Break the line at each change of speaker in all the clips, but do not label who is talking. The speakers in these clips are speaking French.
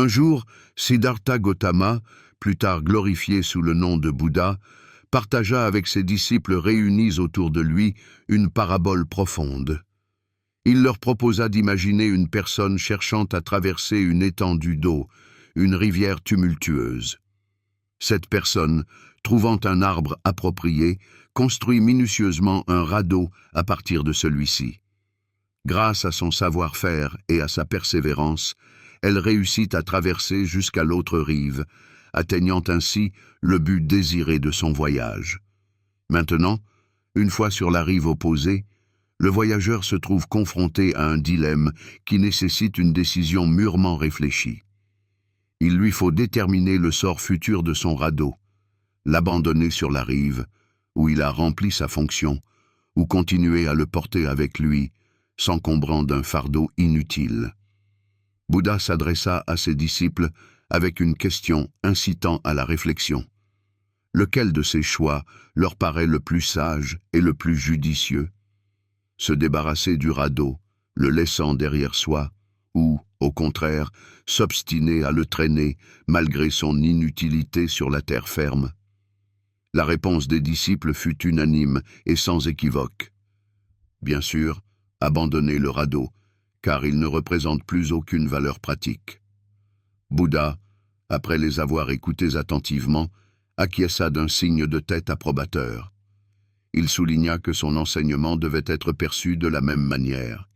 Un jour, Siddhartha Gautama, plus tard glorifié sous le nom de Bouddha, partagea avec ses disciples réunis autour de lui une parabole profonde. Il leur proposa d'imaginer une personne cherchant à traverser une étendue d'eau, une rivière tumultueuse. Cette personne, trouvant un arbre approprié, construit minutieusement un radeau à partir de celui-ci. Grâce à son savoir-faire et à sa persévérance, elle réussit à traverser jusqu'à l'autre rive, atteignant ainsi le but désiré de son voyage. Maintenant, une fois sur la rive opposée, le voyageur se trouve confronté à un dilemme qui nécessite une décision mûrement réfléchie. Il lui faut déterminer le sort futur de son radeau, l'abandonner sur la rive, où il a rempli sa fonction, ou continuer à le porter avec lui, s'encombrant d'un fardeau inutile. Bouddha s'adressa à ses disciples avec une question incitant à la réflexion. Lequel de ces choix leur paraît le plus sage et le plus judicieux? Se débarrasser du radeau, le laissant derrière soi, ou, au contraire, s'obstiner à le traîner malgré son inutilité sur la terre ferme? La réponse des disciples fut unanime et sans équivoque. Bien sûr, abandonner le radeau, car il ne représente plus aucune valeur pratique. Bouddha, après les avoir écoutés attentivement, acquiesça d'un signe de tête approbateur. Il souligna que son enseignement devait être perçu de la même manière.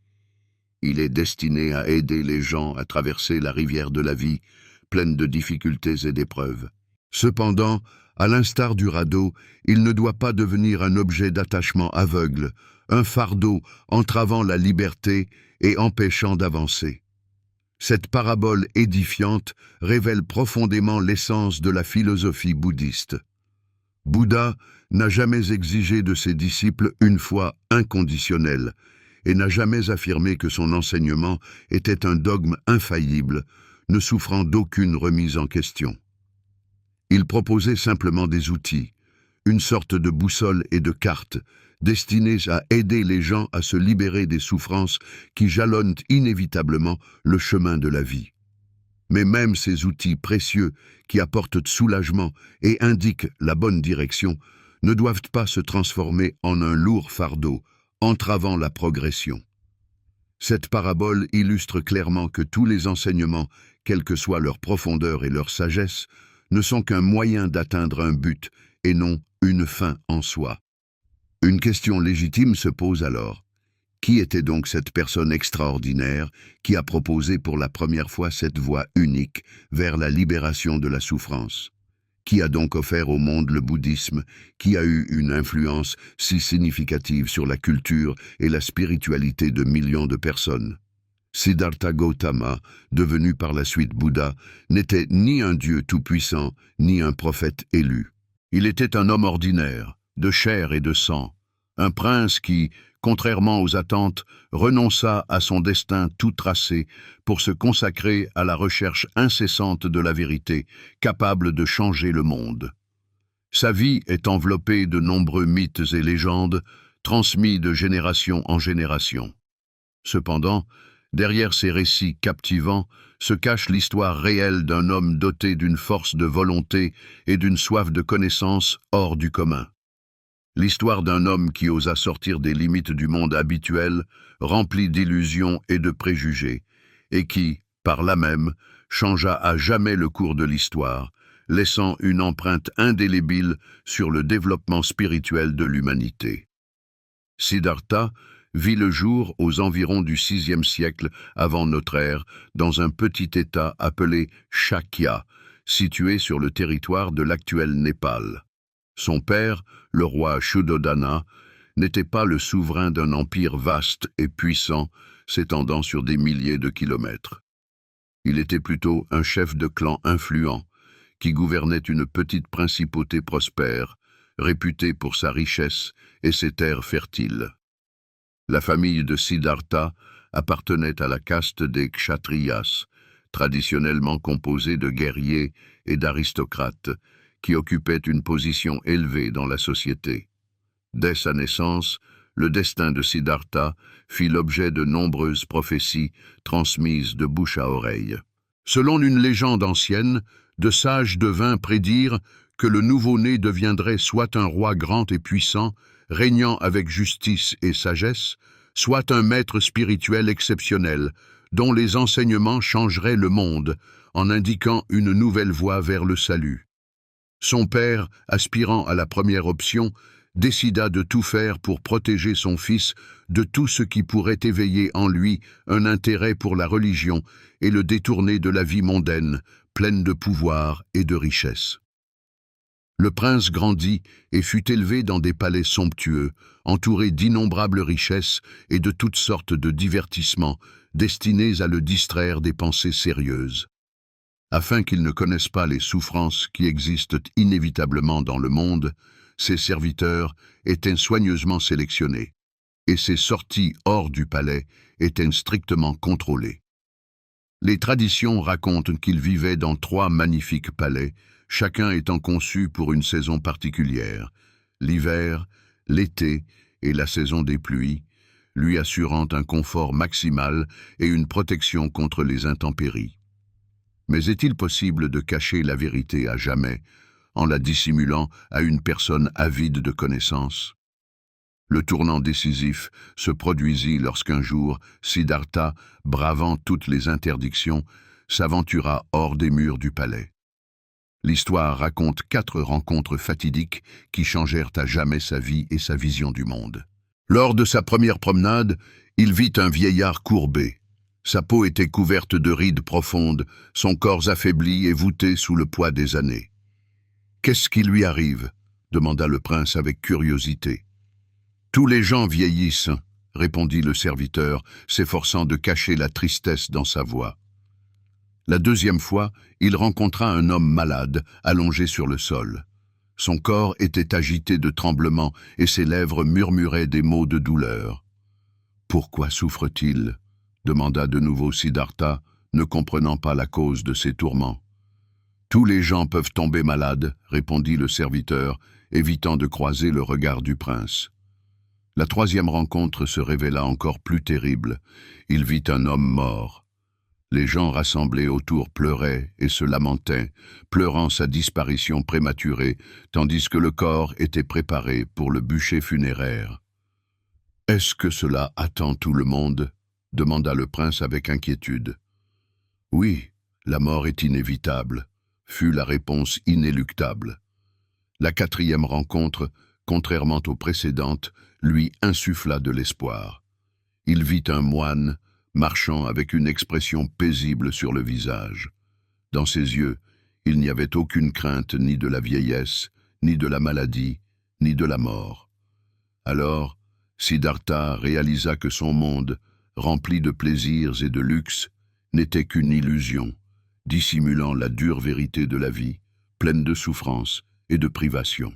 Il est destiné à aider les gens à traverser la rivière de la vie, pleine de difficultés et d'épreuves. Cependant, à l'instar du radeau, il ne doit pas devenir un objet d'attachement aveugle, un fardeau entravant la liberté et empêchant d'avancer. Cette parabole édifiante révèle profondément l'essence de la philosophie bouddhiste. Bouddha n'a jamais exigé de ses disciples une foi inconditionnelle et n'a jamais affirmé que son enseignement était un dogme infaillible, ne souffrant d'aucune remise en question. Il proposait simplement des outils, une sorte de boussole et de carte, destinés à aider les gens à se libérer des souffrances qui jalonnent inévitablement le chemin de la vie. Mais même ces outils précieux qui apportent soulagement et indiquent la bonne direction ne doivent pas se transformer en un lourd fardeau, entravant la progression. Cette parabole illustre clairement que tous les enseignements, quelle que soit leur profondeur et leur sagesse, ne sont qu'un moyen d'atteindre un but et non une fin en soi. Une question légitime se pose alors. Qui était donc cette personne extraordinaire qui a proposé pour la première fois cette voie unique vers la libération de la souffrance? Qui a donc offert au monde le bouddhisme, qui a eu une influence si significative sur la culture et la spiritualité de millions de personnes? Siddhartha Gautama, devenu par la suite Bouddha, n'était ni un dieu tout-puissant, ni un prophète élu. Il était un homme ordinaire, de chair et de sang, un prince qui, contrairement aux attentes, renonça à son destin tout tracé pour se consacrer à la recherche incessante de la vérité, capable de changer le monde. Sa vie est enveloppée de nombreux mythes et légendes, transmis de génération en génération. Cependant, derrière ces récits captivants se cache l'histoire réelle d'un homme doté d'une force de volonté et d'une soif de connaissance hors du commun. L'histoire d'un homme qui osa sortir des limites du monde habituel, rempli d'illusions et de préjugés, et qui, par là même, changea à jamais le cours de l'histoire, laissant une empreinte indélébile sur le développement spirituel de l'humanité. Siddhartha vit le jour aux environs du VIe siècle avant notre ère, dans un petit État appelé Shakya, situé sur le territoire de l'actuel Népal. Son père, le roi Shuddhodana, n'était pas le souverain d'un empire vaste et puissant, s'étendant sur des milliers de kilomètres. Il était plutôt un chef de clan influent, qui gouvernait une petite principauté prospère, réputée pour sa richesse et ses terres fertiles. La famille de Siddhartha appartenait à la caste des Kshatriyas, traditionnellement composée de guerriers et d'aristocrates, qui occupaient une position élevée dans la société. Dès sa naissance, le destin de Siddhartha fit l'objet de nombreuses prophéties transmises de bouche à oreille. Selon une légende ancienne, de sages devins prédire que le nouveau-né deviendrait soit un roi grand et puissant, régnant avec justice et sagesse, soit un maître spirituel exceptionnel, dont les enseignements changeraient le monde, en indiquant une nouvelle voie vers le salut. Son père, aspirant à la première option, décida de tout faire pour protéger son fils de tout ce qui pourrait éveiller en lui un intérêt pour la religion et le détourner de la vie mondaine, pleine de pouvoir et de richesse. Le prince grandit et fut élevé dans des palais somptueux, entouré d'innombrables richesses et de toutes sortes de divertissements, destinés à le distraire des pensées sérieuses. Afin qu'il ne connaisse pas les souffrances qui existent inévitablement dans le monde, ses serviteurs étaient soigneusement sélectionnés, et ses sorties hors du palais étaient strictement contrôlées. Les traditions racontent qu'il vivait dans 3 magnifiques palais, chacun étant conçu pour une saison particulière, l'hiver, l'été et la saison des pluies, lui assurant un confort maximal et une protection contre les intempéries. Mais est-il possible de cacher la vérité à jamais, en la dissimulant à une personne avide de connaissances? Le tournant décisif se produisit lorsqu'un jour, Siddhartha, bravant toutes les interdictions, s'aventura hors des murs du palais. L'histoire raconte 4 rencontres fatidiques qui changèrent à jamais sa vie et sa vision du monde. Lors de sa première promenade, il vit un vieillard courbé. Sa peau était couverte de rides profondes, son corps affaibli et voûté sous le poids des années. « Qu'est-ce qui lui arrive » demanda le prince avec curiosité. « Tous les gens vieillissent » répondit le serviteur, s'efforçant de cacher la tristesse dans sa voix. La deuxième fois, il rencontra un homme malade, allongé sur le sol. Son corps était agité de tremblements et ses lèvres murmuraient des mots de douleur. « Pourquoi souffre-t-il » demanda de nouveau Siddhartha, ne comprenant pas la cause de ses tourments. « Tous les gens peuvent tomber malades » répondit le serviteur, évitant de croiser le regard du prince. La troisième rencontre se révéla encore plus terrible. Il vit un homme mort. Les gens rassemblés autour pleuraient et se lamentaient, pleurant sa disparition prématurée, tandis que le corps était préparé pour le bûcher funéraire. « Est-ce que cela attend tout le monde » demanda le prince avec inquiétude. « Oui, la mort est inévitable » fut la réponse inéluctable. La quatrième rencontre, contrairement aux précédentes, lui insuffla de l'espoir. Il vit un moine, marchant avec une expression paisible sur le visage. Dans ses yeux, il n'y avait aucune crainte ni de la vieillesse, ni de la maladie, ni de la mort. Alors, Siddhartha réalisa que son monde, rempli de plaisirs et de luxe, n'était qu'une illusion, dissimulant la dure vérité de la vie, pleine de souffrances et de privations.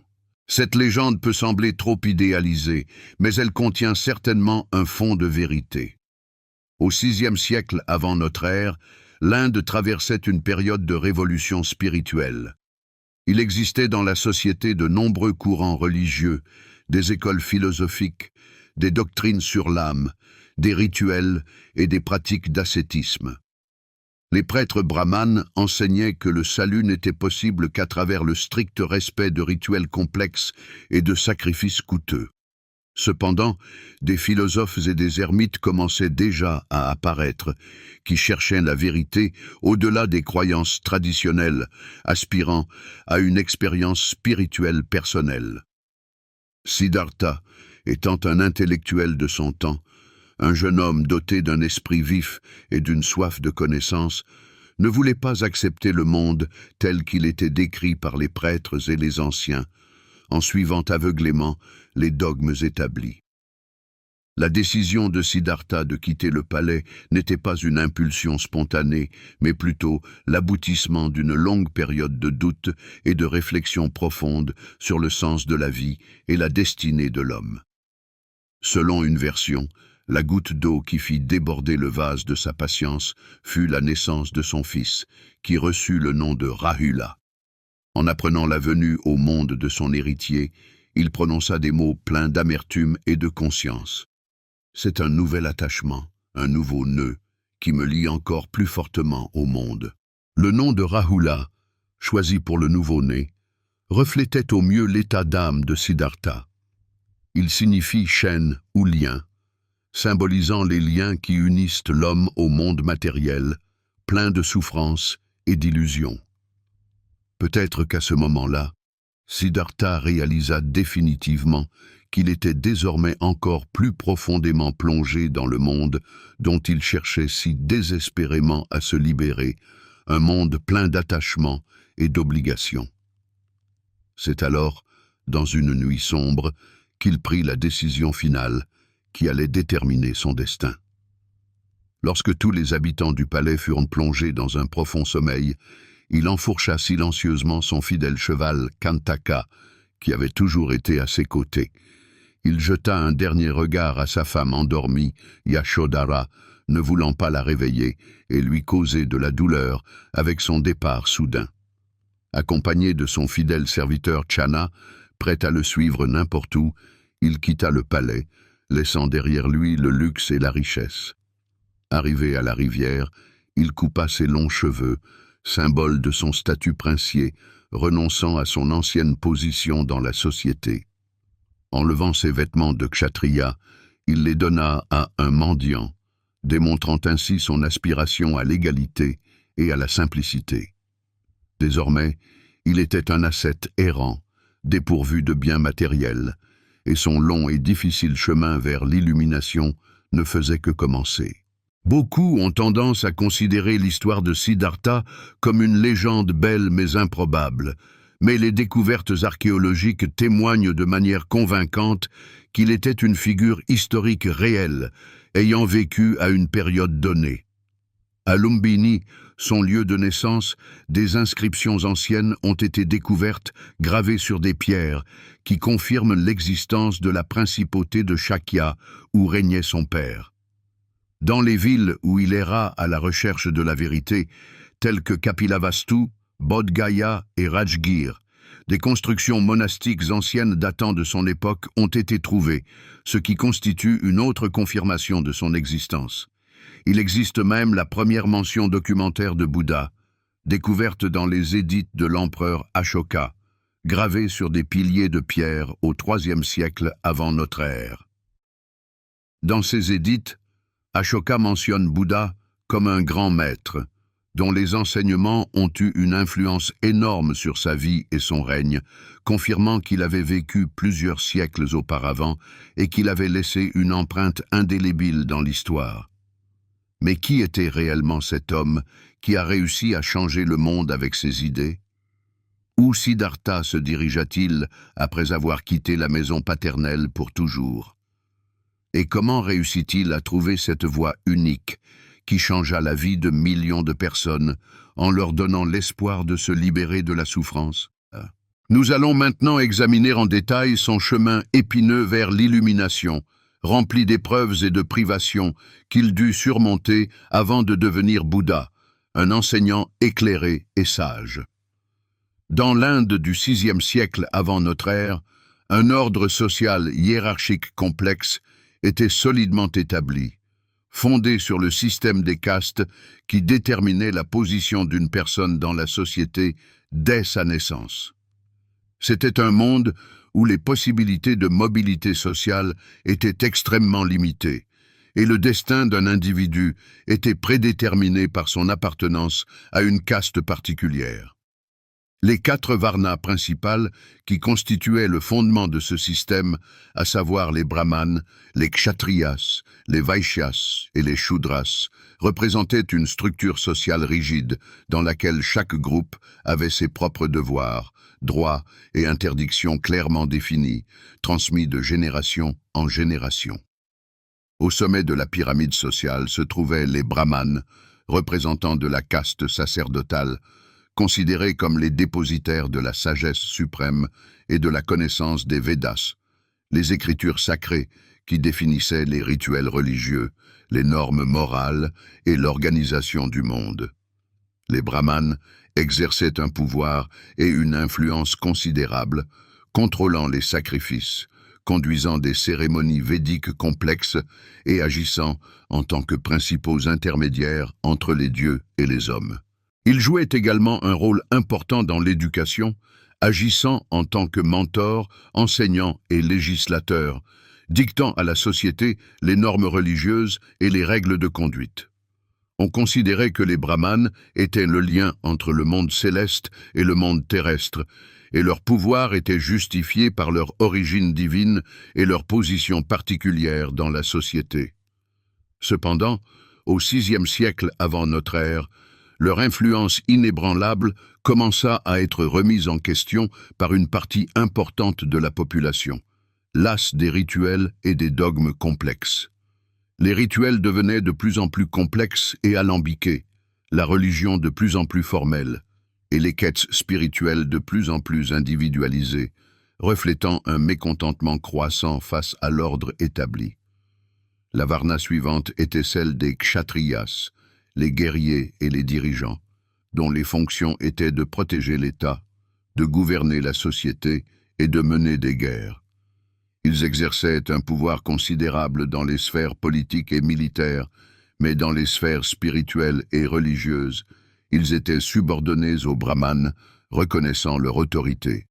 Cette légende peut sembler trop idéalisée, mais elle contient certainement un fond de vérité. Au VIe siècle avant notre ère, l'Inde traversait une période de révolution spirituelle. Il existait dans la société de nombreux courants religieux, des écoles philosophiques, des doctrines sur l'âme, des rituels et des pratiques d'ascétisme. Les prêtres brahmanes enseignaient que le salut n'était possible qu'à travers le strict respect de rituels complexes et de sacrifices coûteux. Cependant, des philosophes et des ermites commençaient déjà à apparaître, qui cherchaient la vérité au-delà des croyances traditionnelles, aspirant à une expérience spirituelle personnelle. Siddhartha, étant un intellectuel de son temps, un jeune homme doté d'un esprit vif et d'une soif de connaissance, ne voulait pas accepter le monde tel qu'il était décrit par les prêtres et les anciens, en suivant aveuglément les dogmes établis. La décision de Siddhartha de quitter le palais n'était pas une impulsion spontanée, mais plutôt l'aboutissement d'une longue période de doute et de réflexion profonde sur le sens de la vie et la destinée de l'homme. Selon une version, la goutte d'eau qui fit déborder le vase de sa patience fut la naissance de son fils, qui reçut le nom de Rahula. En apprenant la venue au monde de son héritier, il prononça des mots pleins d'amertume et de conscience. C'est un nouvel attachement, un nouveau nœud, qui me lie encore plus fortement au monde. Le nom de Rahula, choisi pour le nouveau-né, reflétait au mieux l'état d'âme de Siddhartha. Il signifie chaîne ou lien, symbolisant les liens qui unissent l'homme au monde matériel, plein de souffrances et d'illusions. Peut-être qu'à ce moment-là, Siddhartha réalisa définitivement qu'il était désormais encore plus profondément plongé dans le monde dont il cherchait si désespérément à se libérer, un monde plein d'attachements et d'obligations. C'est alors, dans une nuit sombre, qu'il prit la décision finale qui allait déterminer son destin. Lorsque tous les habitants du palais furent plongés dans un profond sommeil, il enfourcha silencieusement son fidèle cheval Kantaka, qui avait toujours été à ses côtés. Il jeta un dernier regard à sa femme endormie, Yashodhara, ne voulant pas la réveiller et lui causer de la douleur avec son départ soudain. Accompagné de son fidèle serviteur Channa, prêt à le suivre n'importe où, il quitta le palais, laissant derrière lui le luxe et la richesse. Arrivé à la rivière, il coupa ses longs cheveux, symbole de son statut princier, renonçant à son ancienne position dans la société. Enlevant ses vêtements de kshatriya, il les donna à un mendiant, démontrant ainsi son aspiration à l'égalité et à la simplicité. Désormais, il était un ascète errant, dépourvu de biens matériels, et son long et difficile chemin vers l'illumination ne faisait que commencer. Beaucoup ont tendance à considérer l'histoire de Siddhartha comme une légende belle mais improbable, mais les découvertes archéologiques témoignent de manière convaincante qu'il était une figure historique réelle, ayant vécu à une période donnée. À Lumbini, son lieu de naissance, des inscriptions anciennes ont été découvertes, gravées sur des pierres, qui confirment l'existence de la principauté de Shakya, où régnait son père. Dans les villes où il erra à la recherche de la vérité, telles que Kapilavastu, Bodh Gaya et Rajgir, des constructions monastiques anciennes datant de son époque ont été trouvées, ce qui constitue une autre confirmation de son existence. Il existe même la première mention documentaire de Bouddha, découverte dans les édits de l'empereur Ashoka, gravée sur des piliers de pierre au IIIe siècle avant notre ère. Dans ces édits, Ashoka mentionne Bouddha comme un grand maître, dont les enseignements ont eu une influence énorme sur sa vie et son règne, confirmant qu'il avait vécu plusieurs siècles auparavant et qu'il avait laissé une empreinte indélébile dans l'histoire. Mais qui était réellement cet homme qui a réussi à changer le monde avec ses idées? Où Siddhartha se dirigea-t-il après avoir quitté la maison paternelle pour toujours? Et comment réussit-il à trouver cette voie unique qui changea la vie de millions de personnes en leur donnant l'espoir de se libérer de la souffrance? Nous allons maintenant examiner en détail son chemin épineux vers l'illumination, rempli d'épreuves et de privations qu'il dut surmonter avant de devenir Bouddha, un enseignant éclairé et sage. Dans l'Inde du VIe siècle avant notre ère, un ordre social hiérarchique complexe était solidement établi, fondé sur le système des castes qui déterminait la position d'une personne dans la société dès sa naissance. C'était un monde où les possibilités de mobilité sociale étaient extrêmement limitées, et le destin d'un individu était prédéterminé par son appartenance à une caste particulière. Les 4 varnas principales qui constituaient le fondement de ce système, à savoir les brahmanes, les kshatriyas, les vaishyas et les shudras, représentaient une structure sociale rigide dans laquelle chaque groupe avait ses propres devoirs, droits et interdictions clairement définis, transmis de génération en génération. Au sommet de la pyramide sociale se trouvaient les brahmanes, représentants de la caste sacerdotale, considérés comme les dépositaires de la sagesse suprême et de la connaissance des Védas, les écritures sacrées qui définissaient les rituels religieux, les normes morales et l'organisation du monde. Les brahmanes exerçaient un pouvoir et une influence considérables, contrôlant les sacrifices, conduisant des cérémonies védiques complexes et agissant en tant que principaux intermédiaires entre les dieux et les hommes. Il jouait également un rôle important dans l'éducation, agissant en tant que mentor, enseignant et législateur, dictant à la société les normes religieuses et les règles de conduite. On considérait que les brahmanes étaient le lien entre le monde céleste et le monde terrestre, et leur pouvoir était justifié par leur origine divine et leur position particulière dans la société. Cependant, au VIe siècle avant notre ère, leur influence inébranlable commença à être remise en question par une partie importante de la population, lasse des rituels et des dogmes complexes. Les rituels devenaient de plus en plus complexes et alambiqués, la religion de plus en plus formelle, et les quêtes spirituelles de plus en plus individualisées, reflétant un mécontentement croissant face à l'ordre établi. La varna suivante était celle des kshatriyas, les guerriers et les dirigeants, dont les fonctions étaient de protéger l'État, de gouverner la société et de mener des guerres. Ils exerçaient un pouvoir considérable dans les sphères politiques et militaires, mais dans les sphères spirituelles et religieuses, ils étaient subordonnés aux brahmanes, reconnaissant leur autorité.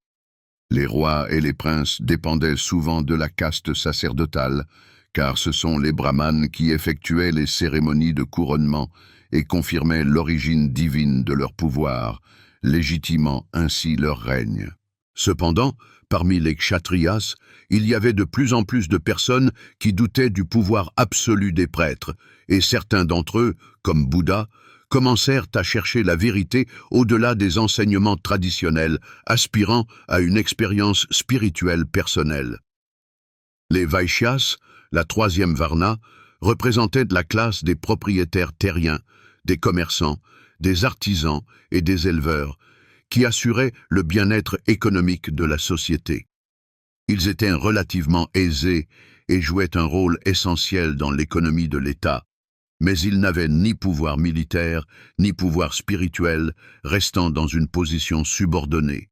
Les rois et les princes dépendaient souvent de la caste sacerdotale, car ce sont les brahmanes qui effectuaient les cérémonies de couronnement et confirmaient l'origine divine de leur pouvoir, légitimant ainsi leur règne. Cependant, parmi les kshatriyas, il y avait de plus en plus de personnes qui doutaient du pouvoir absolu des prêtres, et certains d'entre eux, comme Bouddha, commencèrent à chercher la vérité au-delà des enseignements traditionnels, aspirant à une expérience spirituelle personnelle. Les Vaishyas, la troisième varna, représentaient la classe des propriétaires terriens, des commerçants, des artisans et des éleveurs, qui assuraient le bien-être économique de la société. Ils étaient relativement aisés et jouaient un rôle essentiel dans l'économie de l'État, mais ils n'avaient ni pouvoir militaire, ni pouvoir spirituel, restant dans une position subordonnée.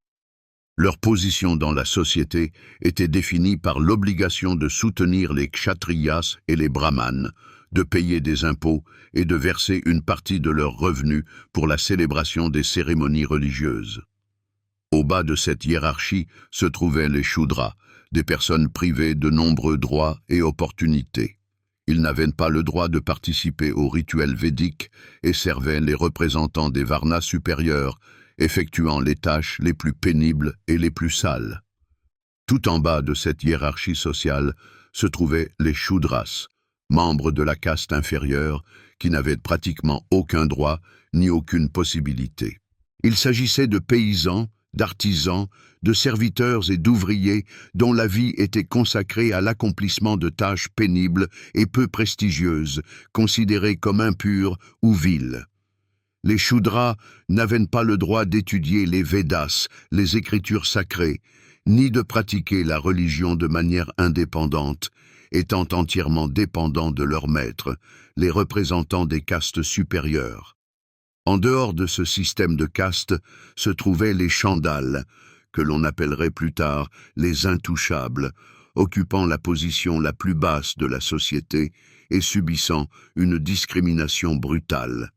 Leur position dans la société était définie par l'obligation de soutenir les kshatriyas et les brahmanes, de payer des impôts et de verser une partie de leurs revenus pour la célébration des cérémonies religieuses. Au bas de cette hiérarchie se trouvaient les shudras, des personnes privées de nombreux droits et opportunités. Ils n'avaient pas le droit de participer aux rituels védiques et servaient les représentants des varnas supérieurs, effectuant les tâches les plus pénibles et les plus sales. Tout en bas de cette hiérarchie sociale se trouvaient les shudras, membres de la caste inférieure qui n'avaient pratiquement aucun droit ni aucune possibilité. Il s'agissait de paysans, d'artisans, de serviteurs et d'ouvriers dont la vie était consacrée à l'accomplissement de tâches pénibles et peu prestigieuses, considérées comme impures ou viles. Les shudras n'avaient pas le droit d'étudier les Védas, les écritures sacrées, ni de pratiquer la religion de manière indépendante, étant entièrement dépendants de leurs maîtres, les représentants des castes supérieures. En dehors de ce système de castes se trouvaient les chandals, que l'on appellerait plus tard les intouchables, occupant la position la plus basse de la société et subissant une discrimination brutale.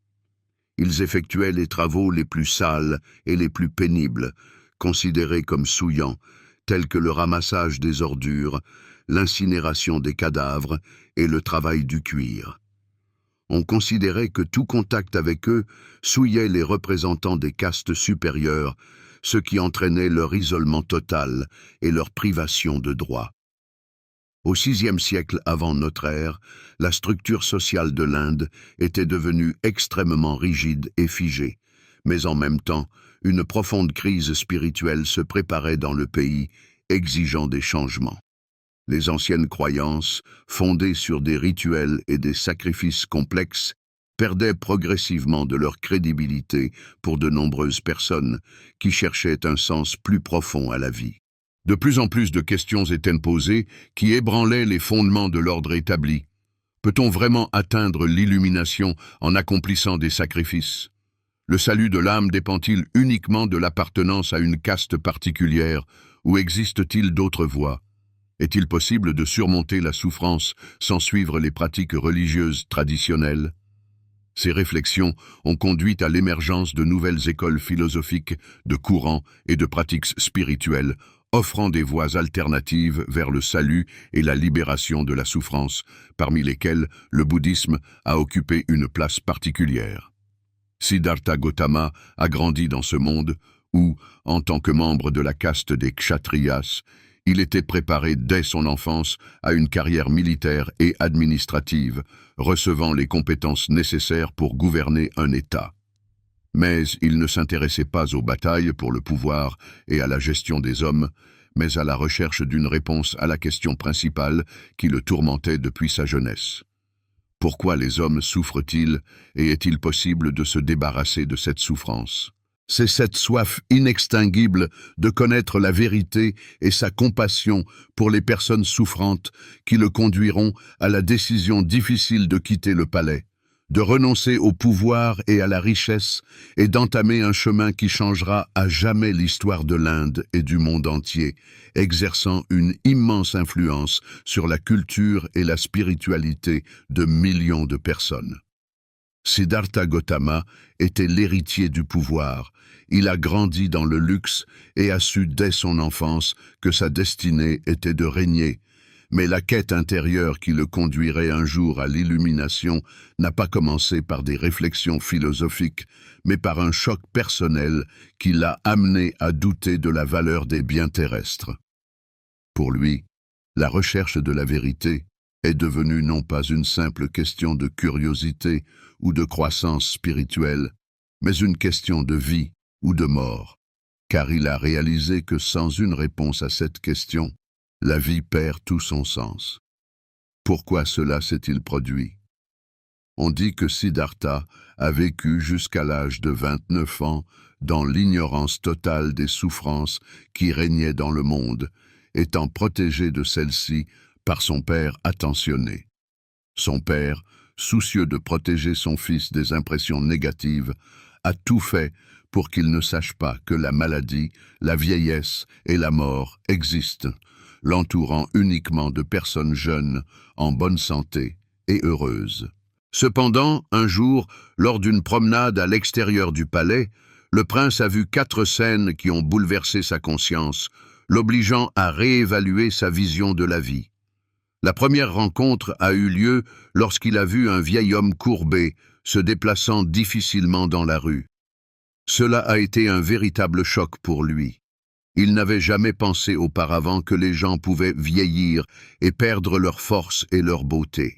Ils effectuaient les travaux les plus sales et les plus pénibles, considérés comme souillants, tels que le ramassage des ordures, l'incinération des cadavres et le travail du cuir. On considérait que tout contact avec eux souillait les représentants des castes supérieures, ce qui entraînait leur isolement total et leur privation de droits. Au VIe siècle avant notre ère, la structure sociale de l'Inde était devenue extrêmement rigide et figée, mais en même temps, une profonde crise spirituelle se préparait dans le pays, exigeant des changements. Les anciennes croyances, fondées sur des rituels et des sacrifices complexes, perdaient progressivement de leur crédibilité pour de nombreuses personnes qui cherchaient un sens plus profond à la vie. De plus en plus de questions étaient posées qui ébranlaient les fondements de l'ordre établi. Peut-on vraiment atteindre l'illumination en accomplissant des sacrifices? Le salut de l'âme dépend-il uniquement de l'appartenance à une caste particulière, ou existe-t-il d'autres voies? Est-il possible de surmonter la souffrance sans suivre les pratiques religieuses traditionnelles? Ces réflexions ont conduit à l'émergence de nouvelles écoles philosophiques, de courants et de pratiques spirituelles, offrant des voies alternatives vers le salut et la libération de la souffrance, parmi lesquelles le bouddhisme a occupé une place particulière. Siddhartha Gautama a grandi dans ce monde où, en tant que membre de la caste des Kshatriyas, il était préparé dès son enfance à une carrière militaire et administrative, recevant les compétences nécessaires pour gouverner un État. Mais il ne s'intéressait pas aux batailles pour le pouvoir et à la gestion des hommes, mais à la recherche d'une réponse à la question principale qui le tourmentait depuis sa jeunesse. Pourquoi les hommes souffrent-ils et est-il possible de se débarrasser de cette souffrance? C'est cette soif inextinguible de connaître la vérité et sa compassion pour les personnes souffrantes qui le conduiront à la décision difficile de quitter le palais, de renoncer au pouvoir et à la richesse et d'entamer un chemin qui changera à jamais l'histoire de l'Inde et du monde entier, exerçant une immense influence sur la culture et la spiritualité de millions de personnes. Siddhartha Gautama était l'héritier du pouvoir. Il a grandi dans le luxe et a su dès son enfance que sa destinée était de régner. Mais la quête intérieure qui le conduirait un jour à l'illumination n'a pas commencé par des réflexions philosophiques, mais par un choc personnel qui l'a amené à douter de la valeur des biens terrestres. Pour lui, la recherche de la vérité est devenue non pas une simple question de curiosité ou de croissance spirituelle, mais une question de vie ou de mort, car il a réalisé que sans une réponse à cette question, la vie perd tout son sens. Pourquoi cela s'est-il produit? On dit que Siddhartha a vécu jusqu'à l'âge de 29 ans dans l'ignorance totale des souffrances qui régnaient dans le monde, étant protégé de celles-ci par son père attentionné. Son père, soucieux de protéger son fils des impressions négatives, a tout fait pour qu'il ne sache pas que la maladie, la vieillesse et la mort existent, l'entourant uniquement de personnes jeunes, en bonne santé et heureuses. Cependant, un jour, lors d'une promenade à l'extérieur du palais, le prince a vu 4 scènes qui ont bouleversé sa conscience, l'obligeant à réévaluer sa vision de la vie. La première rencontre a eu lieu lorsqu'il a vu un vieil homme courbé, se déplaçant difficilement dans la rue. Cela a été un véritable choc pour lui. Il n'avait jamais pensé auparavant que les gens pouvaient vieillir et perdre leur force et leur beauté.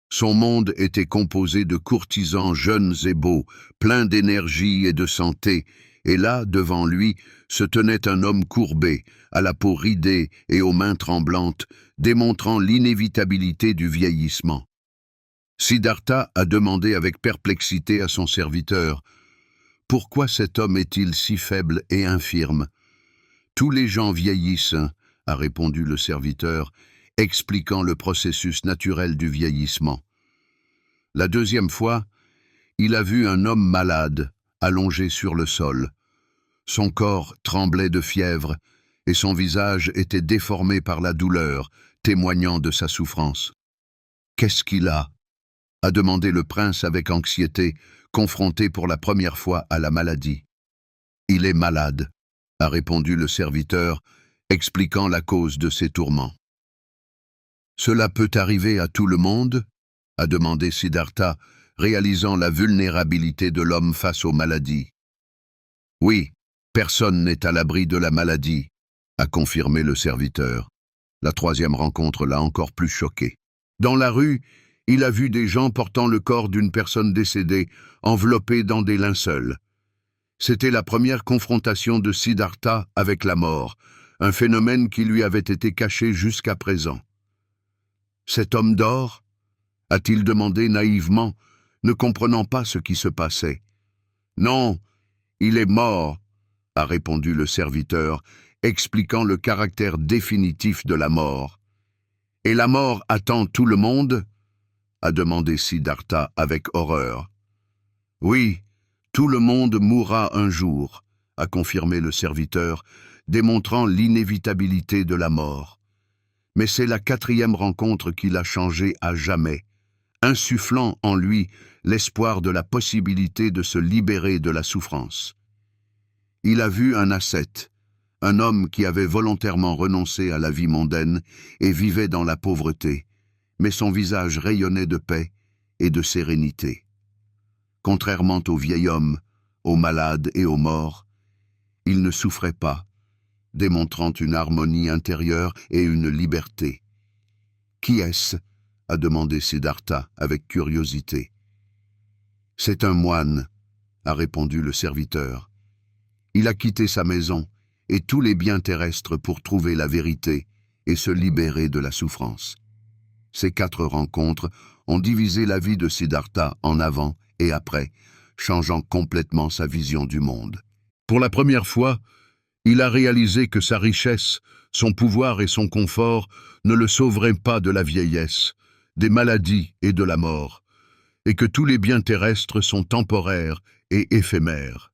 Son monde était composé de courtisans jeunes et beaux, pleins d'énergie et de santé, et là, devant lui, se tenait un homme courbé, à la peau ridée et aux mains tremblantes, démontrant l'inévitabilité du vieillissement. Siddhartha a demandé avec perplexité à son serviteur « Pourquoi cet homme est-il si faible et infirme ?»« Tous les gens vieillissent, » a répondu le serviteur, expliquant le processus naturel du vieillissement. La deuxième fois, il a vu un homme malade, allongé sur le sol. Son corps tremblait de fièvre et son visage était déformé par la douleur, témoignant de sa souffrance. « Qu'est-ce qu'il a ?» a demandé le prince avec anxiété, confronté pour la première fois à la maladie. « Il est malade », a répondu le serviteur, expliquant la cause de ses tourments. « Cela peut arriver à tout le monde ?» a demandé Siddhartha, réalisant la vulnérabilité de l'homme face aux maladies. « Oui, personne n'est à l'abri de la maladie », a confirmé le serviteur. La troisième rencontre l'a encore plus choqué. Dans la rue, il a vu des gens portant le corps d'une personne décédée, enveloppé dans des linceuls. C'était la première confrontation de Siddhartha avec la mort, un phénomène qui lui avait été caché jusqu'à présent. « Cet homme dort ?» a-t-il demandé naïvement, ne comprenant pas ce qui se passait. « Non, il est mort », a répondu le serviteur, expliquant le caractère définitif de la mort. « Et la mort attend tout le monde ?» a demandé Siddhartha avec horreur. « Oui, tout le monde mourra un jour », a confirmé le serviteur, démontrant l'inévitabilité de la mort. Mais c'est la 4e rencontre qui l'a changé à jamais, insufflant en lui l'espoir de la possibilité de se libérer de la souffrance. Il a vu un ascète, un homme qui avait volontairement renoncé à la vie mondaine et vivait dans la pauvreté, mais son visage rayonnait de paix et de sérénité. Contrairement au vieil homme, aux malades et aux morts, il ne souffrait pas, démontrant une harmonie intérieure et une liberté. « Qui est-ce » a demandé Siddhartha avec curiosité. « C'est un moine » a répondu le serviteur. Il a quitté sa maison et tous les biens terrestres pour trouver la vérité et se libérer de la souffrance. Ces 4 rencontres ont divisé la vie de Siddhartha en avant et après, changeant complètement sa vision du monde. Pour la première fois, il a réalisé que sa richesse, son pouvoir et son confort ne le sauveraient pas de la vieillesse, des maladies et de la mort, et que tous les biens terrestres sont temporaires et éphémères.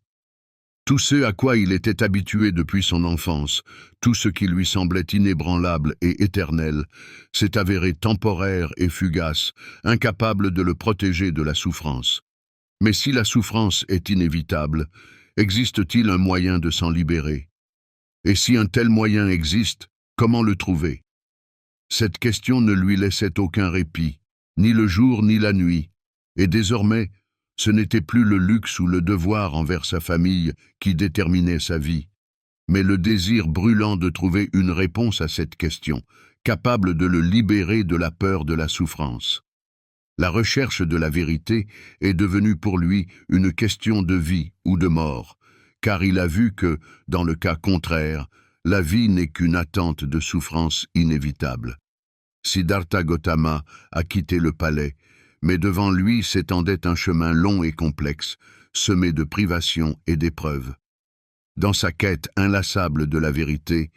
Tout ce à quoi il était habitué depuis son enfance, tout ce qui lui semblait inébranlable et éternel, s'est avéré temporaire et fugace, incapable de le protéger de la souffrance. Mais si la souffrance est inévitable, existe-t-il un moyen de s'en libérer? Et si un tel moyen existe, comment le trouver? Cette question ne lui laissait aucun répit, ni le jour ni la nuit, et désormais, ce n'était plus le luxe ou le devoir envers sa famille qui déterminait sa vie, mais le désir brûlant de trouver une réponse à cette question, capable de le libérer de la peur de la souffrance. La recherche de la vérité est devenue pour lui une question de vie ou de mort, car il a vu que, dans le cas contraire, la vie n'est qu'une attente de souffrance inévitable. Siddhartha Gautama a quitté le palais, mais devant lui s'étendait un chemin long et complexe, semé de privations et d'épreuves. Dans sa quête inlassable de la vérité,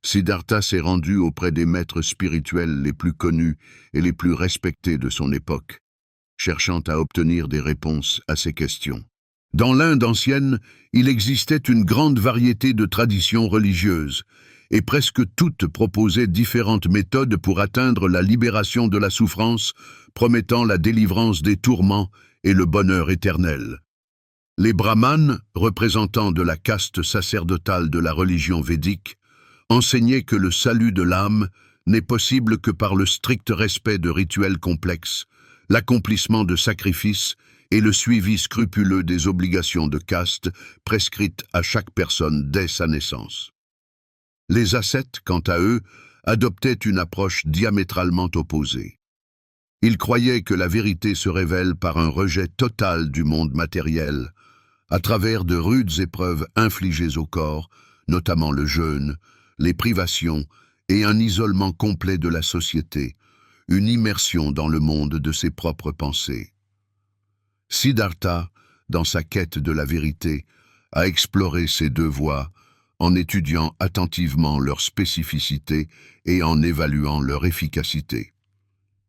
Siddhartha s'est rendu auprès des maîtres spirituels les plus connus et les plus respectés de son époque, cherchant à obtenir des réponses à ces questions. Dans l'Inde ancienne, il existait une grande variété de traditions religieuses, et presque toutes proposaient différentes méthodes pour atteindre la libération de la souffrance, promettant la délivrance des tourments et le bonheur éternel. Les brahmanes, représentants de la caste sacerdotale de la religion védique, enseignaient que le salut de l'âme n'est possible que par le strict respect de rituels complexes, l'accomplissement de sacrifices et le suivi scrupuleux des obligations de caste prescrites à chaque personne dès sa naissance. Les ascètes, quant à eux, adoptaient une approche diamétralement opposée. Ils croyaient que la vérité se révèle par un rejet total du monde matériel, à travers de rudes épreuves infligées au corps, notamment le jeûne, les privations et un isolement complet de la société, une immersion dans le monde de ses propres pensées. Siddhartha, dans sa quête de la vérité, a exploré ces 2 voies, en étudiant attentivement leur spécificité et en évaluant leur efficacité.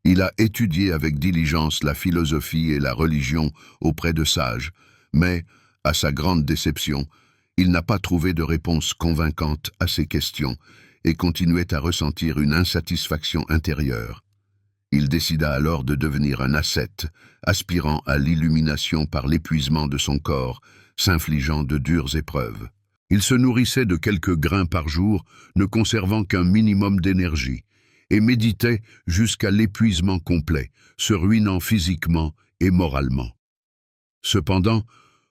Il a étudié avec diligence la philosophie et la religion auprès de sages, mais, à sa grande déception, il n'a pas trouvé de réponse convaincante à ces questions et continuait à ressentir une insatisfaction intérieure. Il décida alors de devenir un ascète, aspirant à l'illumination par l'épuisement de son corps, s'infligeant de dures épreuves. Il se nourrissait de quelques grains par jour, ne conservant qu'un minimum d'énergie, et méditait jusqu'à l'épuisement complet, se ruinant physiquement et moralement. Cependant,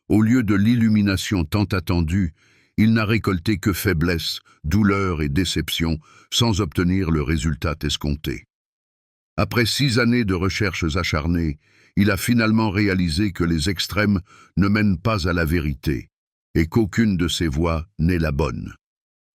au lieu de l'illumination tant attendue, il n'a récolté que faiblesse, douleur et déception, sans obtenir le résultat escompté. Après 6 années de recherches acharnées, il a finalement réalisé que les extrêmes ne mènent pas à la vérité, et qu'aucune de ces voies n'est la bonne.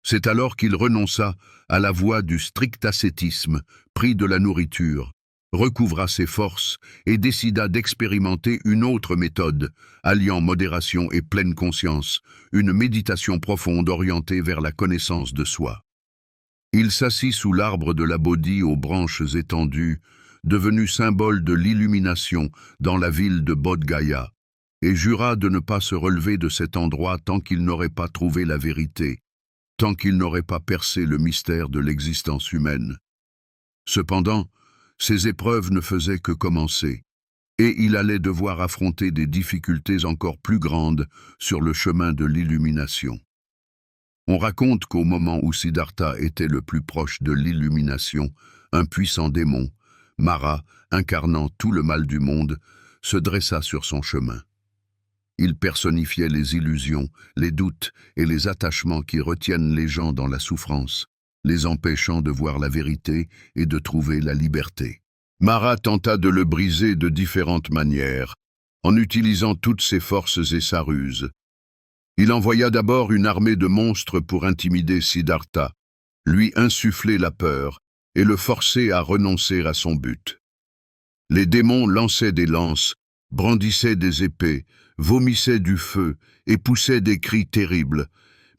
C'est alors qu'il renonça à la voie du strict ascétisme, prit de la nourriture, recouvra ses forces et décida d'expérimenter une autre méthode, alliant modération et pleine conscience, une méditation profonde orientée vers la connaissance de soi. Il s'assit sous l'arbre de la Bodhi aux branches étendues, devenu symbole de l'illumination dans la ville de Bodh Gaya, et jura de ne pas se relever de cet endroit tant qu'il n'aurait pas trouvé la vérité, tant qu'il n'aurait pas percé le mystère de l'existence humaine. Cependant, Ces épreuves ne faisaient que commencer, et il allait devoir affronter des difficultés encore plus grandes sur le chemin de l'illumination. On raconte qu'au moment où Siddhartha était le plus proche de l'illumination, un puissant démon, Mara, incarnant tout le mal du monde, se dressa sur son chemin. Il personnifiait les illusions, les doutes et les attachements qui retiennent les gens dans la souffrance, les empêchant de voir la vérité et de trouver la liberté. Mara tenta de le briser de différentes manières, en utilisant toutes ses forces et sa ruse. Il envoya d'abord une armée de monstres pour intimider Siddhartha, lui insuffler la peur et le forcer à renoncer à son but. Les démons lançaient des lances, brandissaient des épées, vomissaient du feu et poussaient des cris terribles,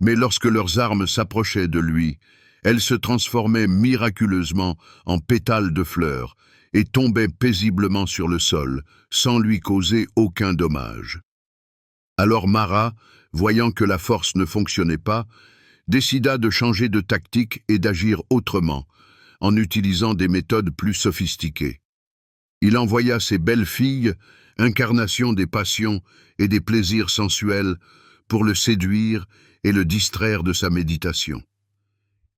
mais lorsque leurs armes s'approchaient de lui, elles se transformaient miraculeusement en pétales de fleurs et tombaient paisiblement sur le sol, sans lui causer aucun dommage. Alors Mara, voyant que la force ne fonctionnait pas, décida de changer de tactique et d'agir autrement, en utilisant des méthodes plus sophistiquées. Il envoya ses belles filles, incarnation des passions et des plaisirs sensuels, pour le séduire et le distraire de sa méditation.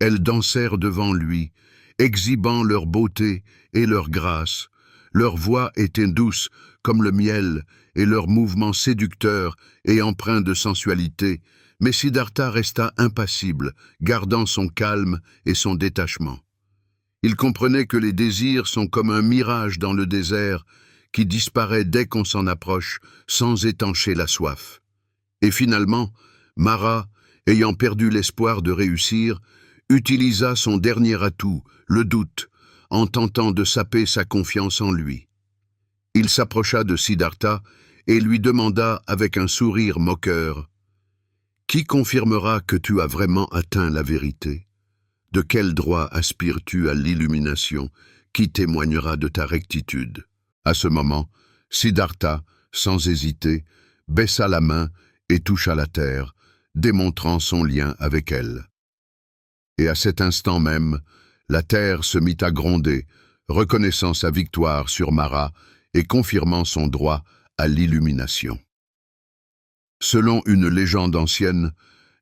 Elles dansèrent devant lui, exhibant leur beauté et leur grâce. Leur voix était douce comme le miel et leurs mouvements séducteurs et empreints de sensualité, mais Siddhartha resta impassible, gardant son calme et son détachement. Il comprenait que les désirs sont comme un mirage dans le désert qui disparaît dès qu'on s'en approche sans étancher la soif. Et finalement, Mara, ayant perdu l'espoir de réussir, utilisa son dernier atout, le doute, en tentant de saper sa confiance en lui. Il s'approcha de Siddhartha et lui demanda avec un sourire moqueur « Qui confirmera que tu as vraiment atteint la vérité ? De quel droit aspires-tu à l'illumination qui témoignera de ta rectitude ?» À ce moment, Siddhartha, sans hésiter, baissa la main et toucha la terre, démontrant son lien avec elle. Et à cet instant même, la terre se mit à gronder, reconnaissant sa victoire sur Mara et confirmant son droit à l'illumination. Selon une légende ancienne,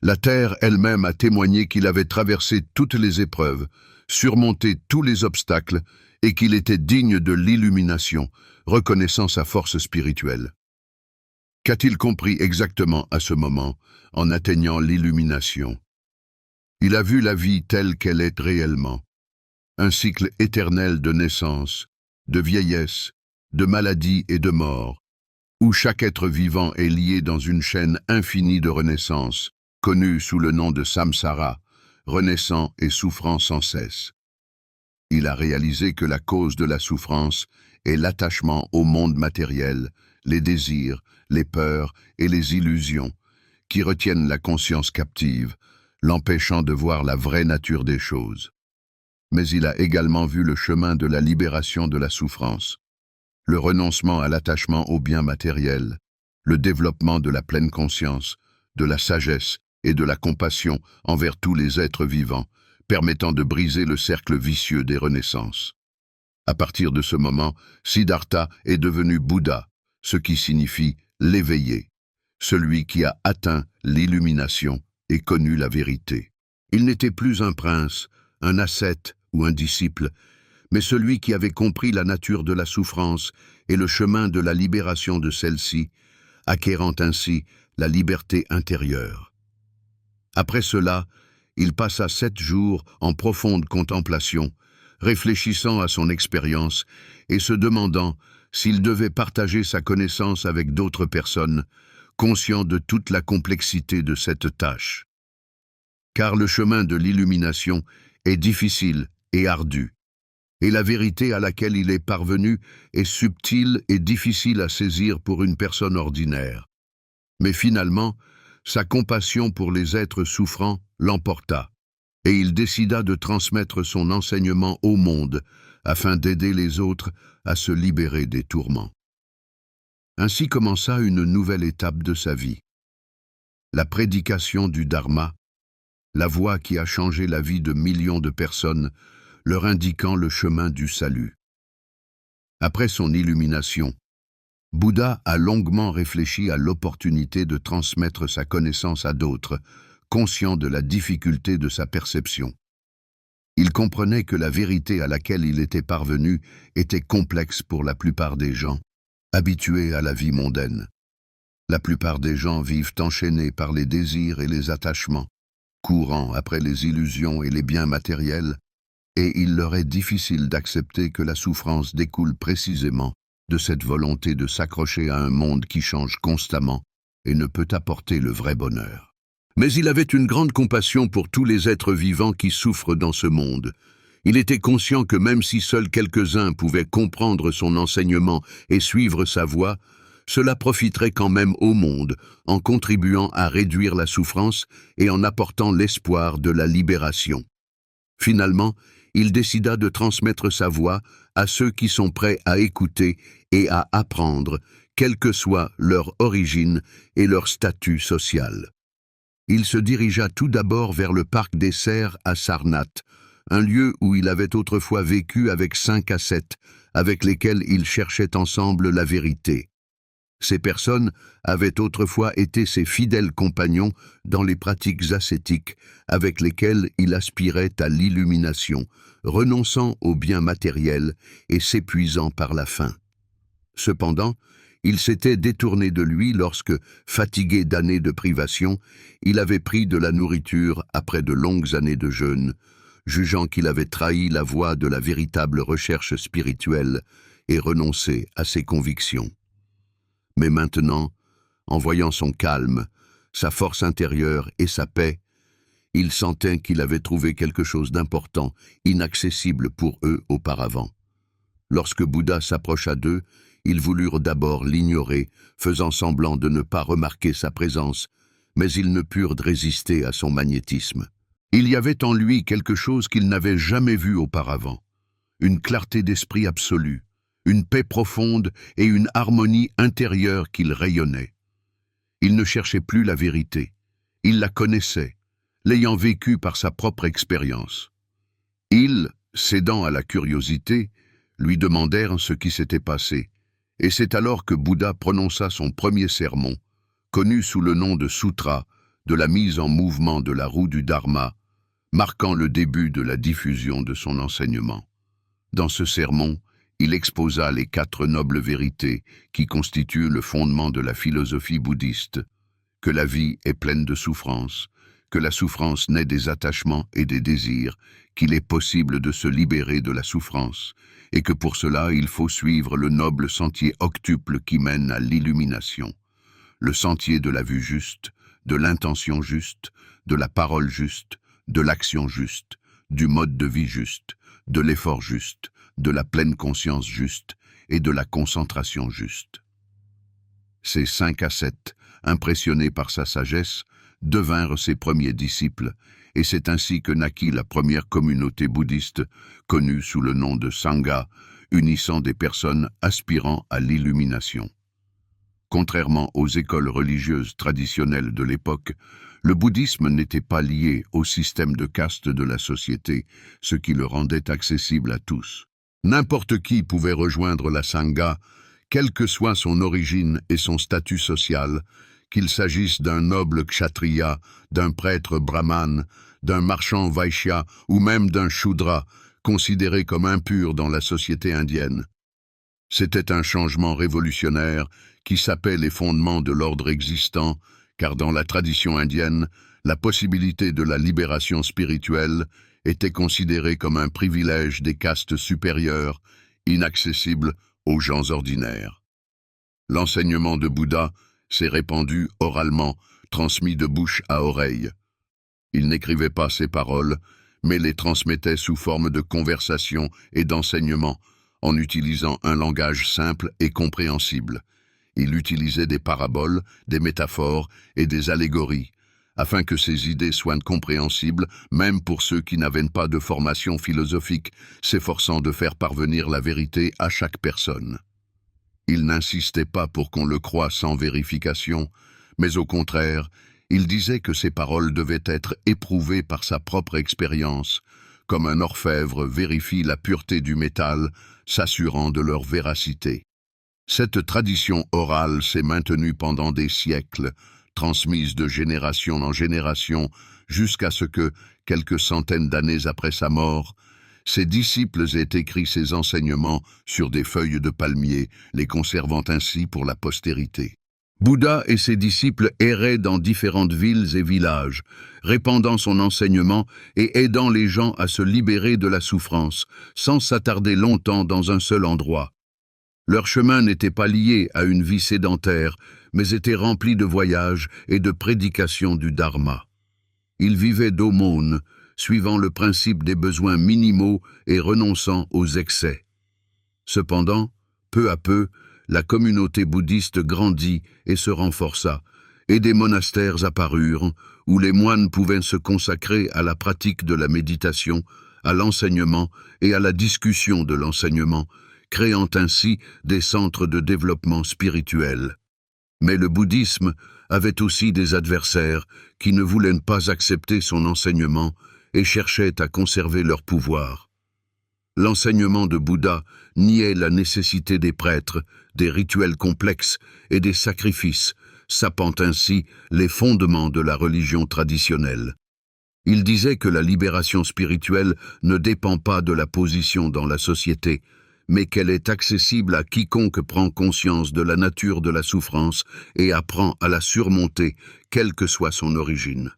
la terre elle-même a témoigné qu'il avait traversé toutes les épreuves, surmonté tous les obstacles et qu'il était digne de l'illumination, reconnaissant sa force spirituelle. Qu'a-t-il compris exactement à ce moment, en atteignant l'illumination? Il a vu la vie telle qu'elle est réellement, un cycle éternel de naissance, de vieillesse, de maladie et de mort, où chaque être vivant est lié dans une chaîne infinie de renaissance, connue sous le nom de samsara, renaissant et souffrant sans cesse. Il a réalisé que la cause de la souffrance est l'attachement au monde matériel, les désirs, les peurs et les illusions, qui retiennent la conscience captive, l'empêchant de voir la vraie nature des choses. Mais il a également vu le chemin de la libération de la souffrance, le renoncement à l'attachement aux biens matériels, le développement de la pleine conscience, de la sagesse et de la compassion envers tous les êtres vivants, permettant de briser le cercle vicieux des renaissances. À partir de ce moment, Siddhartha est devenu Bouddha, ce qui signifie l'éveillé, celui qui a atteint l'illumination et connu la vérité. Il n'était plus un prince, un ascète ou un disciple, mais celui qui avait compris la nature de la souffrance et le chemin de la libération de celle-ci, acquérant ainsi la liberté intérieure. Après cela, il passa 7 jours en profonde contemplation, réfléchissant à son expérience et se demandant s'il devait partager sa connaissance avec d'autres personnes, conscient de toute la complexité de cette tâche. Car le chemin de l'illumination est difficile et ardu, et la vérité à laquelle il est parvenu est subtile et difficile à saisir pour une personne ordinaire. Mais finalement, sa compassion pour les êtres souffrants l'emporta, et il décida de transmettre son enseignement au monde afin d'aider les autres à se libérer des tourments. Ainsi commença une nouvelle étape de sa vie. La prédication du Dharma, la voix qui a changé la vie de millions de personnes, leur indiquant le chemin du salut. Après son illumination, Bouddha a longuement réfléchi à l'opportunité de transmettre sa connaissance à d'autres, conscient de la difficulté de sa perception. Il comprenait que la vérité à laquelle il était parvenu était complexe pour la plupart des gens, habitués à la vie mondaine. La plupart des gens vivent enchaînés par les désirs et les attachements, courant après les illusions et les biens matériels, et il leur est difficile d'accepter que la souffrance découle précisément de cette volonté de s'accrocher à un monde qui change constamment et ne peut apporter le vrai bonheur. Mais il avait une grande compassion pour tous les êtres vivants qui souffrent dans ce monde. Il était conscient que même si seuls quelques-uns pouvaient comprendre son enseignement et suivre sa voie, cela profiterait quand même au monde, en contribuant à réduire la souffrance et en apportant l'espoir de la libération. Finalement, il décida de transmettre sa voix à ceux qui sont prêts à écouter et à apprendre, quelle que soit leur origine et leur statut social. Il se dirigea tout d'abord vers le parc des cerfs à Sarnath, un lieu où il avait autrefois vécu avec 5 ascètes, avec lesquels il cherchait ensemble la vérité. Ces personnes avaient autrefois été ses fidèles compagnons dans les pratiques ascétiques avec lesquelles il aspirait à l'illumination, renonçant aux biens matériels et s'épuisant par la faim. Cependant, il s'était détourné de lui lorsque, fatigué d'années de privation, il avait pris de la nourriture après de longues années de jeûne, jugeant qu'il avait trahi la voie de la véritable recherche spirituelle et renoncé à ses convictions. Mais maintenant, en voyant son calme, sa force intérieure et sa paix, il sentait qu'il avait trouvé quelque chose d'important, inaccessible pour eux auparavant. Lorsque Bouddha s'approcha d'eux, ils voulurent d'abord l'ignorer, faisant semblant de ne pas remarquer sa présence, mais ils ne purent résister à son magnétisme. Il y avait en lui quelque chose qu'ils n'avaient jamais vu auparavant, une clarté d'esprit absolue, une paix profonde et une harmonie intérieure qu'il rayonnait. Il ne cherchait plus la vérité, il la connaissait, l'ayant vécue par sa propre expérience. Ils, cédant à la curiosité, lui demandèrent ce qui s'était passé, et c'est alors que Bouddha prononça son premier sermon, connu sous le nom de Sutra, de la mise en mouvement de la roue du Dharma, marquant le début de la diffusion de son enseignement. Dans ce sermon, il exposa les 4 nobles vérités qui constituent le fondement de la philosophie bouddhiste, que la vie est pleine de souffrances, que la souffrance naît des attachements et des désirs, qu'il est possible de se libérer de la souffrance, et que pour cela il faut suivre le noble sentier octuple qui mène à l'illumination, le sentier de la vue juste, de l'intention juste, de la parole juste, de l'action juste, du mode de vie juste, de l'effort juste, de la pleine conscience juste et de la concentration juste. Ces 5 ascètes, impressionnés par sa sagesse, devinrent ses premiers disciples, et c'est ainsi que naquit la première communauté bouddhiste, connue sous le nom de Sangha, unissant des personnes aspirant à l'illumination. Contrairement aux écoles religieuses traditionnelles de l'époque, le bouddhisme n'était pas lié au système de caste de la société, ce qui le rendait accessible à tous. N'importe qui pouvait rejoindre la Sangha, quelle que soit son origine et son statut social, qu'il s'agisse d'un noble kshatriya, d'un prêtre brahmane, d'un marchand vaishya ou même d'un shudra, considéré comme impur dans la société indienne. C'était un changement révolutionnaire qui sapait les fondements de l'ordre existant, car dans la tradition indienne, la possibilité de la libération spirituelle était considérée comme un privilège des castes supérieures, inaccessible aux gens ordinaires. L'enseignement de Bouddha s'est répandu oralement, transmis de bouche à oreille. Il n'écrivait pas ses paroles, mais les transmettait sous forme de conversation et d'enseignement, en utilisant un langage simple et compréhensible. Il utilisait des paraboles, des métaphores et des allégories, afin que ses idées soient compréhensibles, même pour ceux qui n'avaient pas de formation philosophique, s'efforçant de faire parvenir la vérité à chaque personne. Il n'insistait pas pour qu'on le croie sans vérification, mais au contraire, il disait que ses paroles devaient être éprouvées par sa propre expérience, comme un orfèvre vérifie la pureté du métal, s'assurant de leur véracité. Cette tradition orale s'est maintenue pendant des siècles, transmise de génération en génération, jusqu'à ce que, quelques centaines d'années après sa mort, ses disciples aient écrit ses enseignements sur des feuilles de palmier, les conservant ainsi pour la postérité. Bouddha et ses disciples erraient dans différentes villes et villages, répandant son enseignement et aidant les gens à se libérer de la souffrance, sans s'attarder longtemps dans un seul endroit. Leur chemin n'était pas lié à une vie sédentaire, mais était rempli de voyages et de prédications du Dharma. Ils vivaient d'aumônes, suivant le principe des besoins minimaux et renonçant aux excès. Cependant, peu à peu, la communauté bouddhiste grandit et se renforça, et des monastères apparurent, où les moines pouvaient se consacrer à la pratique de la méditation, à l'enseignement et à la discussion de l'enseignement, créant ainsi des centres de développement spirituel. Mais le bouddhisme avait aussi des adversaires qui ne voulaient pas accepter son enseignement et cherchaient à conserver leur pouvoir. L'enseignement de Bouddha niait la nécessité des prêtres, des rituels complexes et des sacrifices, sapant ainsi les fondements de la religion traditionnelle. Il disait que la libération spirituelle ne dépend pas de la position dans la société, mais qu'elle est accessible à quiconque prend conscience de la nature de la souffrance et apprend à la surmonter, quelle que soit son origine.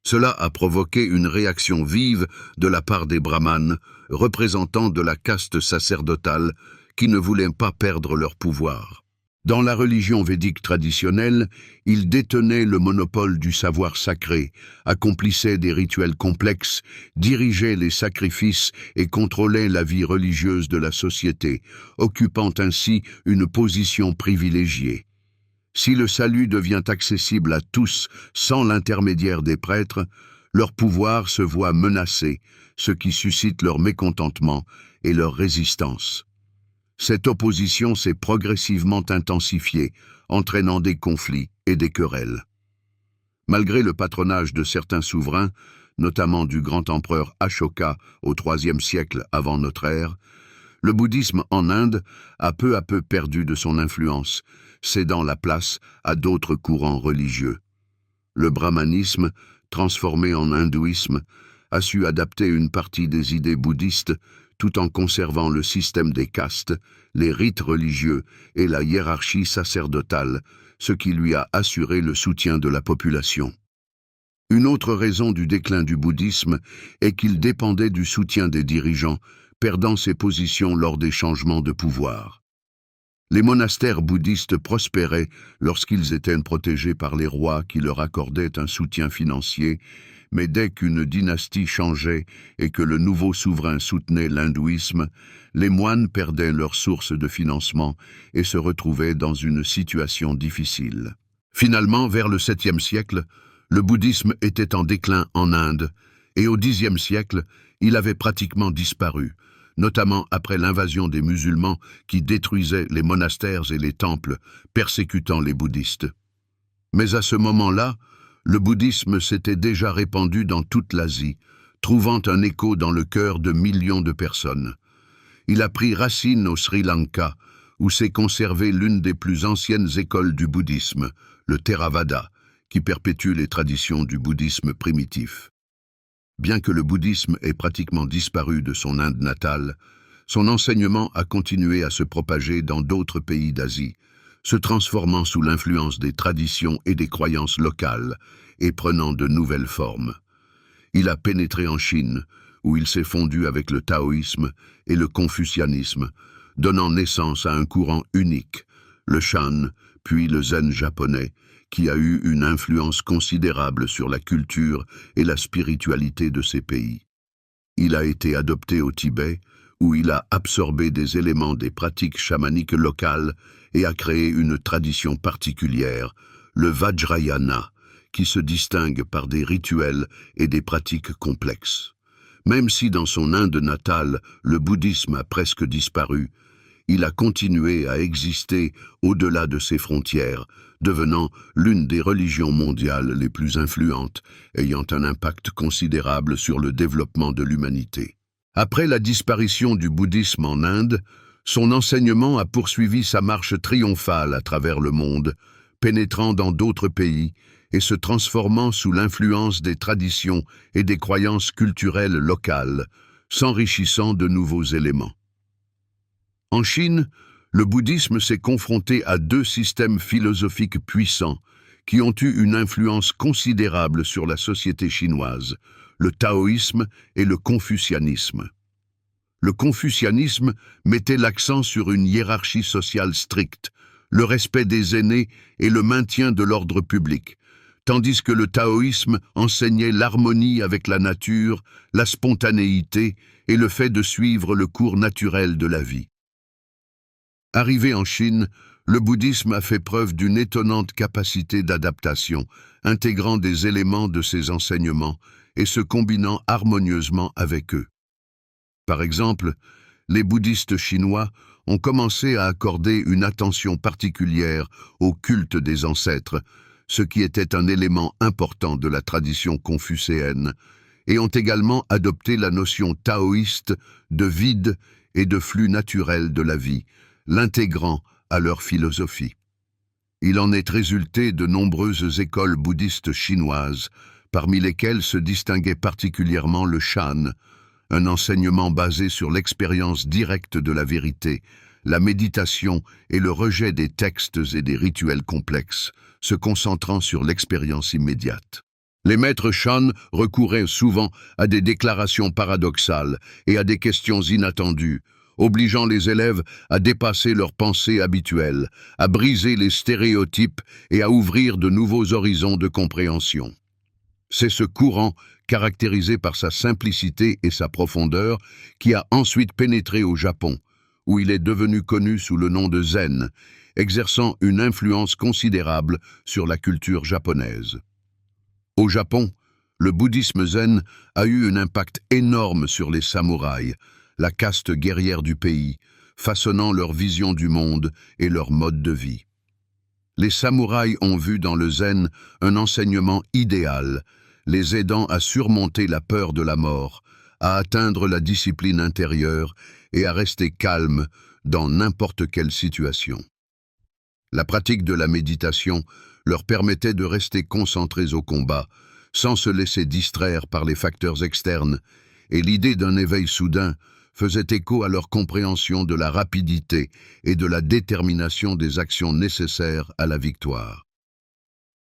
Cela a provoqué une réaction vive de la part des brahmanes, représentants de la caste sacerdotale, qui ne voulaient pas perdre leur pouvoir. Dans la religion védique traditionnelle, ils détenaient le monopole du savoir sacré, accomplissaient des rituels complexes, dirigeaient les sacrifices et contrôlaient la vie religieuse de la société, occupant ainsi une position privilégiée. Si le salut devient accessible à tous sans l'intermédiaire des prêtres, leur pouvoir se voit menacé, ce qui suscite leur mécontentement et leur résistance. Cette opposition s'est progressivement intensifiée, entraînant des conflits et des querelles. Malgré le patronage de certains souverains, notamment du grand empereur Ashoka au IIIe siècle avant notre ère, le bouddhisme en Inde a peu à peu perdu de son influence, cédant la place à d'autres courants religieux. Le brahmanisme, transformé en hindouisme, a su adapter une partie des idées bouddhistes tout en conservant le système des castes, les rites religieux et la hiérarchie sacerdotale, ce qui lui a assuré le soutien de la population. Une autre raison du déclin du bouddhisme est qu'il dépendait du soutien des dirigeants, perdant ses positions lors des changements de pouvoir. Les monastères bouddhistes prospéraient lorsqu'ils étaient protégés par les rois qui leur accordaient un soutien financier, mais dès qu'une dynastie changeait et que le nouveau souverain soutenait l'hindouisme, les moines perdaient leur source de financement et se retrouvaient dans une situation difficile. Finalement, vers le 7e siècle, le bouddhisme était en déclin en Inde, et au Xe siècle, il avait pratiquement disparu, notamment après l'invasion des musulmans qui détruisaient les monastères et les temples, persécutant les bouddhistes. Mais à ce moment-là, le bouddhisme s'était déjà répandu dans toute l'Asie, trouvant un écho dans le cœur de millions de personnes. Il a pris racine au Sri Lanka, où s'est conservée l'une des plus anciennes écoles du bouddhisme, le Theravada, qui perpétue les traditions du bouddhisme primitif. Bien que le bouddhisme ait pratiquement disparu de son Inde natale, son enseignement a continué à se propager dans d'autres pays d'Asie, se transformant sous l'influence des traditions et des croyances locales et prenant de nouvelles formes. Il a pénétré en Chine, où il s'est fondu avec le taoïsme et le confucianisme, donnant naissance à un courant unique, le Shan, puis le zen japonais, qui a eu une influence considérable sur la culture et la spiritualité de ces pays. Il a été adopté au Tibet, où il a absorbé des éléments des pratiques chamaniques locales et a créé une tradition particulière, le Vajrayana, qui se distingue par des rituels et des pratiques complexes. Même si dans son Inde natale, le bouddhisme a presque disparu, il a continué à exister au-delà de ses frontières, devenant l'une des religions mondiales les plus influentes, ayant un impact considérable sur le développement de l'humanité. Après la disparition du bouddhisme en Inde, son enseignement a poursuivi sa marche triomphale à travers le monde, pénétrant dans d'autres pays et se transformant sous l'influence des traditions et des croyances culturelles locales, s'enrichissant de nouveaux éléments. En Chine, le bouddhisme s'est confronté à deux systèmes philosophiques puissants qui ont eu une influence considérable sur la société chinoise, le taoïsme et le confucianisme. Le confucianisme mettait l'accent sur une hiérarchie sociale stricte, le respect des aînés et le maintien de l'ordre public, tandis que le taoïsme enseignait l'harmonie avec la nature, la spontanéité et le fait de suivre le cours naturel de la vie. Arrivé en Chine, le bouddhisme a fait preuve d'une étonnante capacité d'adaptation, intégrant des éléments de ses enseignements et se combinant harmonieusement avec eux. Par exemple, les bouddhistes chinois ont commencé à accorder une attention particulière au culte des ancêtres, ce qui était un élément important de la tradition confucéenne, et ont également adopté la notion taoïste de vide et de flux naturel de la vie, l'intégrant à leur philosophie. Il en est résulté de nombreuses écoles bouddhistes chinoises, parmi lesquelles se distinguait particulièrement le Shan, un enseignement basé sur l'expérience directe de la vérité, la méditation et le rejet des textes et des rituels complexes, se concentrant sur l'expérience immédiate. Les maîtres Shan recouraient souvent à des déclarations paradoxales et à des questions inattendues, obligeant les élèves à dépasser leurs pensées habituelles, à briser les stéréotypes et à ouvrir de nouveaux horizons de compréhension. C'est ce courant, caractérisé par sa simplicité et sa profondeur, qui a ensuite pénétré au Japon, où il est devenu connu sous le nom de Zen, exerçant une influence considérable sur la culture japonaise. Au Japon, le bouddhisme zen a eu un impact énorme sur les samouraïs, la caste guerrière du pays, façonnant leur vision du monde et leur mode de vie. Les samouraïs ont vu dans le zen un enseignement idéal, les aidant à surmonter la peur de la mort, à atteindre la discipline intérieure et à rester calme dans n'importe quelle situation. La pratique de la méditation leur permettait de rester concentrés au combat, sans se laisser distraire par les facteurs externes, et l'idée d'un éveil soudain faisait écho à leur compréhension de la rapidité et de la détermination des actions nécessaires à la victoire.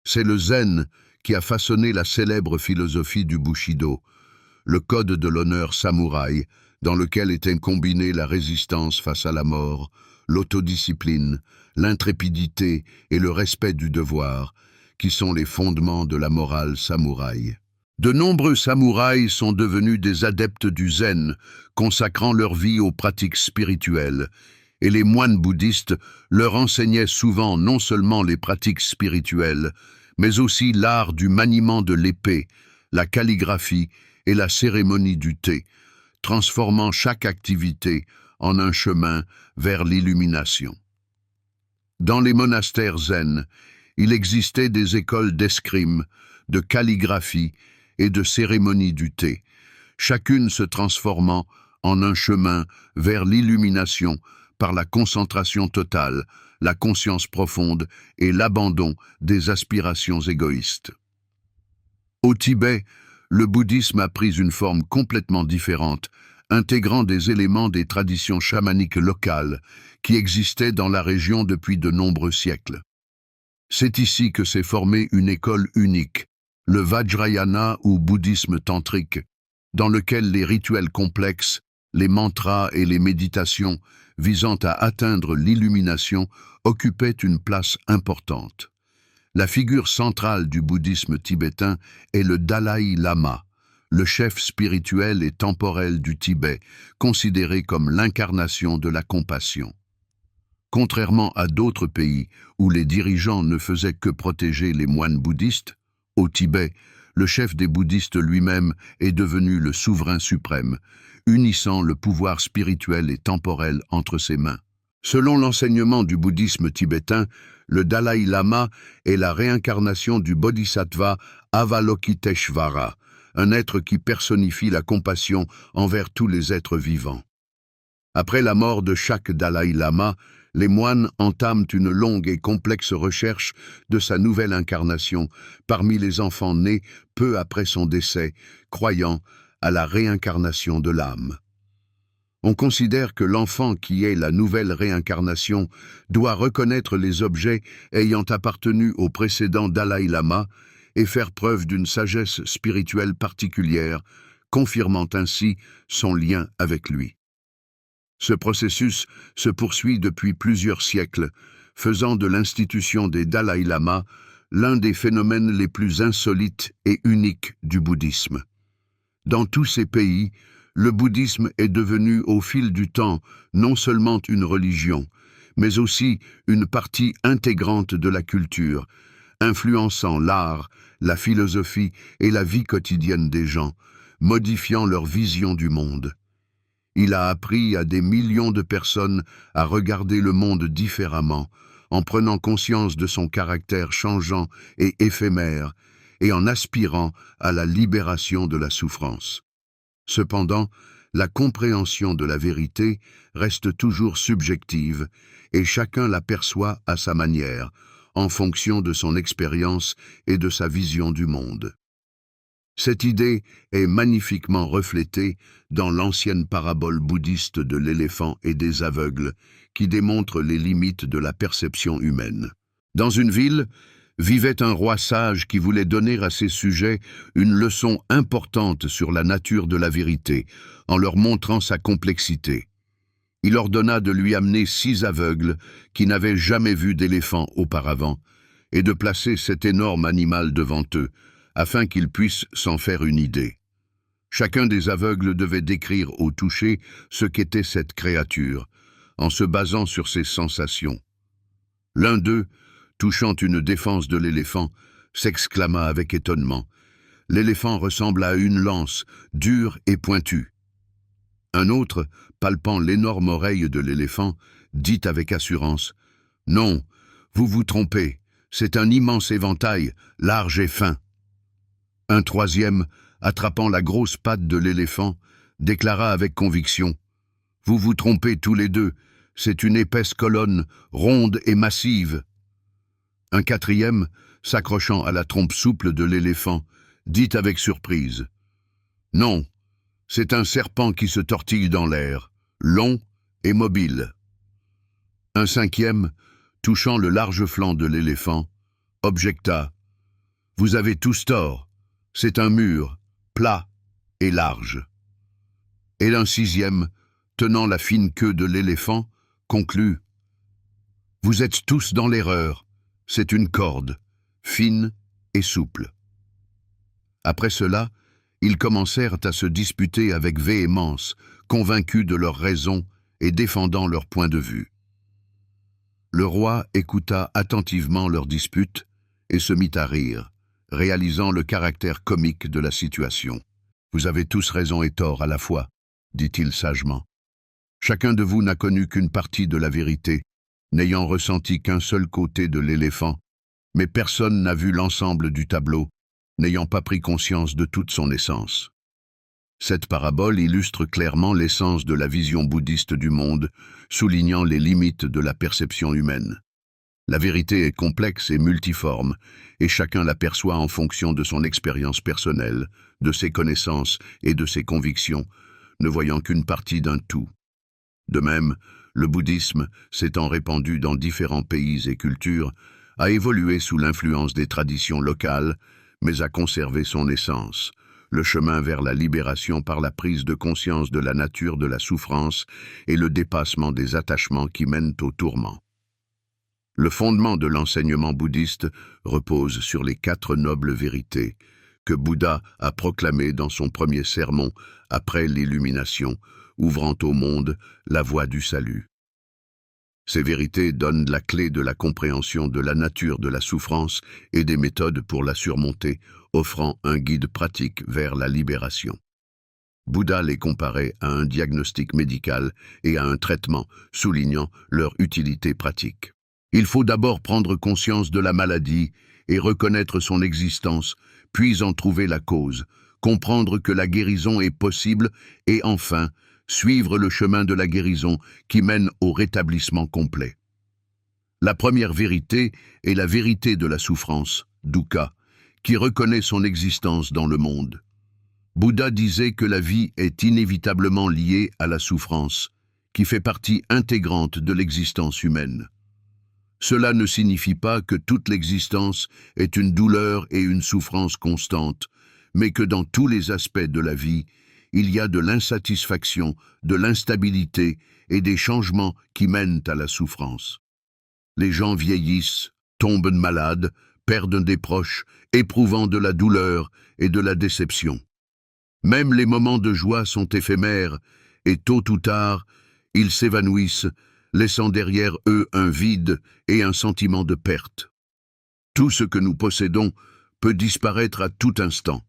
C'est le zen qui a façonné la célèbre philosophie du Bushido, le code de l'honneur samouraï, dans lequel étaient combinés la résistance face à la mort, l'autodiscipline, l'intrépidité et le respect du devoir, qui sont les fondements de la morale samouraï. De nombreux samouraïs sont devenus des adeptes du zen, consacrant leur vie aux pratiques spirituelles, et les moines bouddhistes leur enseignaient souvent non seulement les pratiques spirituelles, mais aussi l'art du maniement de l'épée, la calligraphie et la cérémonie du thé, transformant chaque activité en un chemin vers l'illumination. Dans les monastères zen, il existait des écoles d'escrime, de calligraphie et de cérémonie du thé, chacune se transformant en un chemin vers l'illumination par la concentration totale, la conscience profonde et l'abandon des aspirations égoïstes. Au Tibet, le bouddhisme a pris une forme complètement différente, intégrant des éléments des traditions chamaniques locales qui existaient dans la région depuis de nombreux siècles. C'est ici que s'est formée une école unique, le Vajrayana ou bouddhisme tantrique, dans lequel les rituels complexes, les mantras et les méditations visant à atteindre l'illumination occupaient une place importante. La figure centrale du bouddhisme tibétain est le Dalai Lama, le chef spirituel et temporel du Tibet, considéré comme l'incarnation de la compassion. Contrairement à d'autres pays où les dirigeants ne faisaient que protéger les moines bouddhistes, au Tibet, le chef des bouddhistes lui-même est devenu le souverain suprême, unissant le pouvoir spirituel et temporel entre ses mains. Selon l'enseignement du bouddhisme tibétain, le Dalai Lama est la réincarnation du Bodhisattva Avalokiteshvara, un être qui personnifie la compassion envers tous les êtres vivants. Après la mort de chaque Dalai Lama, les moines entament une longue et complexe recherche de sa nouvelle incarnation parmi les enfants nés peu après son décès, croyant à la réincarnation de l'âme. On considère que l'enfant qui est la nouvelle réincarnation doit reconnaître les objets ayant appartenu au précédent Dalai Lama et faire preuve d'une sagesse spirituelle particulière, confirmant ainsi son lien avec lui. Ce processus se poursuit depuis plusieurs siècles, faisant de l'institution des Dalai Lama l'un des phénomènes les plus insolites et uniques du bouddhisme. Dans tous ces pays, le bouddhisme est devenu au fil du temps non seulement une religion, mais aussi une partie intégrante de la culture, influençant l'art, la philosophie et la vie quotidienne des gens, modifiant leur vision du monde. Il a appris à des millions de personnes à regarder le monde différemment, en prenant conscience de son caractère changeant et éphémère, et en aspirant à la libération de la souffrance. Cependant, la compréhension de la vérité reste toujours subjective, et chacun la perçoit à sa manière, en fonction de son expérience et de sa vision du monde. Cette idée est magnifiquement reflétée dans l'ancienne parabole bouddhiste de l'éléphant et des aveugles, qui démontre les limites de la perception humaine. Dans une ville, vivait un roi sage qui voulait donner à ses sujets une leçon importante sur la nature de la vérité, en leur montrant sa complexité. Il ordonna de lui amener 6 aveugles qui n'avaient jamais vu d'éléphant auparavant, et de placer cet énorme animal devant eux, afin qu'ils puissent s'en faire une idée. Chacun des aveugles devait décrire au toucher ce qu'était cette créature, en se basant sur ses sensations. L'un d'eux, touchant une défense de l'éléphant, s'exclama avec étonnement. L'éléphant ressemble à une lance, dure et pointue. Un autre, palpant l'énorme oreille de l'éléphant, dit avec assurance « Non, vous vous trompez, c'est un immense éventail, large et fin. » Un troisième, attrapant la grosse patte de l'éléphant, déclara avec conviction « Vous vous trompez tous les deux, c'est une épaisse colonne, ronde et massive. » Un quatrième, s'accrochant à la trompe souple de l'éléphant, dit avec surprise « Non, c'est un serpent qui se tortille dans l'air, long et mobile. » Un cinquième, touchant le large flanc de l'éléphant, objecta « Vous avez tous tort. C'est un mur, plat et large. » Et un sixième, tenant la fine queue de l'éléphant, conclut « Vous êtes tous dans l'erreur, c'est une corde, fine et souple. » Après cela, ils commencèrent à se disputer avec véhémence, convaincus de leur raison et défendant leur point de vue. Le roi écouta attentivement leur dispute et se mit à rire, réalisant le caractère comique de la situation. « Vous avez tous raison et tort à la fois, » dit-il sagement. « Chacun de vous n'a connu qu'une partie de la vérité, n'ayant ressenti qu'un seul côté de l'éléphant, mais personne n'a vu l'ensemble du tableau, n'ayant pas pris conscience de toute son essence. » Cette parabole illustre clairement l'essence de la vision bouddhiste du monde, soulignant les limites de la perception humaine. La vérité est complexe et multiforme, et chacun la perçoit en fonction de son expérience personnelle, de ses connaissances et de ses convictions, ne voyant qu'une partie d'un tout. De même, le bouddhisme, s'étant répandu dans différents pays et cultures, a évolué sous l'influence des traditions locales, mais a conservé son essence, le chemin vers la libération par la prise de conscience de la nature de la souffrance et le dépassement des attachements qui mènent au tourment. Le fondement de l'enseignement bouddhiste repose sur les 4 nobles vérités que Bouddha a proclamées dans son premier sermon après l'illumination, ouvrant au monde la voie du salut. Ces vérités donnent la clé de la compréhension de la nature de la souffrance et des méthodes pour la surmonter, offrant un guide pratique vers la libération. Bouddha les comparait à un diagnostic médical et à un traitement, soulignant leur utilité pratique. Il faut d'abord prendre conscience de la maladie et reconnaître son existence, puis en trouver la cause, comprendre que la guérison est possible et enfin, suivre le chemin de la guérison qui mène au rétablissement complet. La première vérité est la vérité de la souffrance, dukkha, qui reconnaît son existence dans le monde. Bouddha disait que la vie est inévitablement liée à la souffrance, qui fait partie intégrante de l'existence humaine. Cela ne signifie pas que toute l'existence est une douleur et une souffrance constantes, mais que dans tous les aspects de la vie, il y a de l'insatisfaction, de l'instabilité et des changements qui mènent à la souffrance. Les gens vieillissent, tombent malades, perdent des proches, éprouvant de la douleur et de la déception. Même les moments de joie sont éphémères, et tôt ou tard, ils s'évanouissent, laissant derrière eux un vide et un sentiment de perte. Tout ce que nous possédons peut disparaître à tout instant,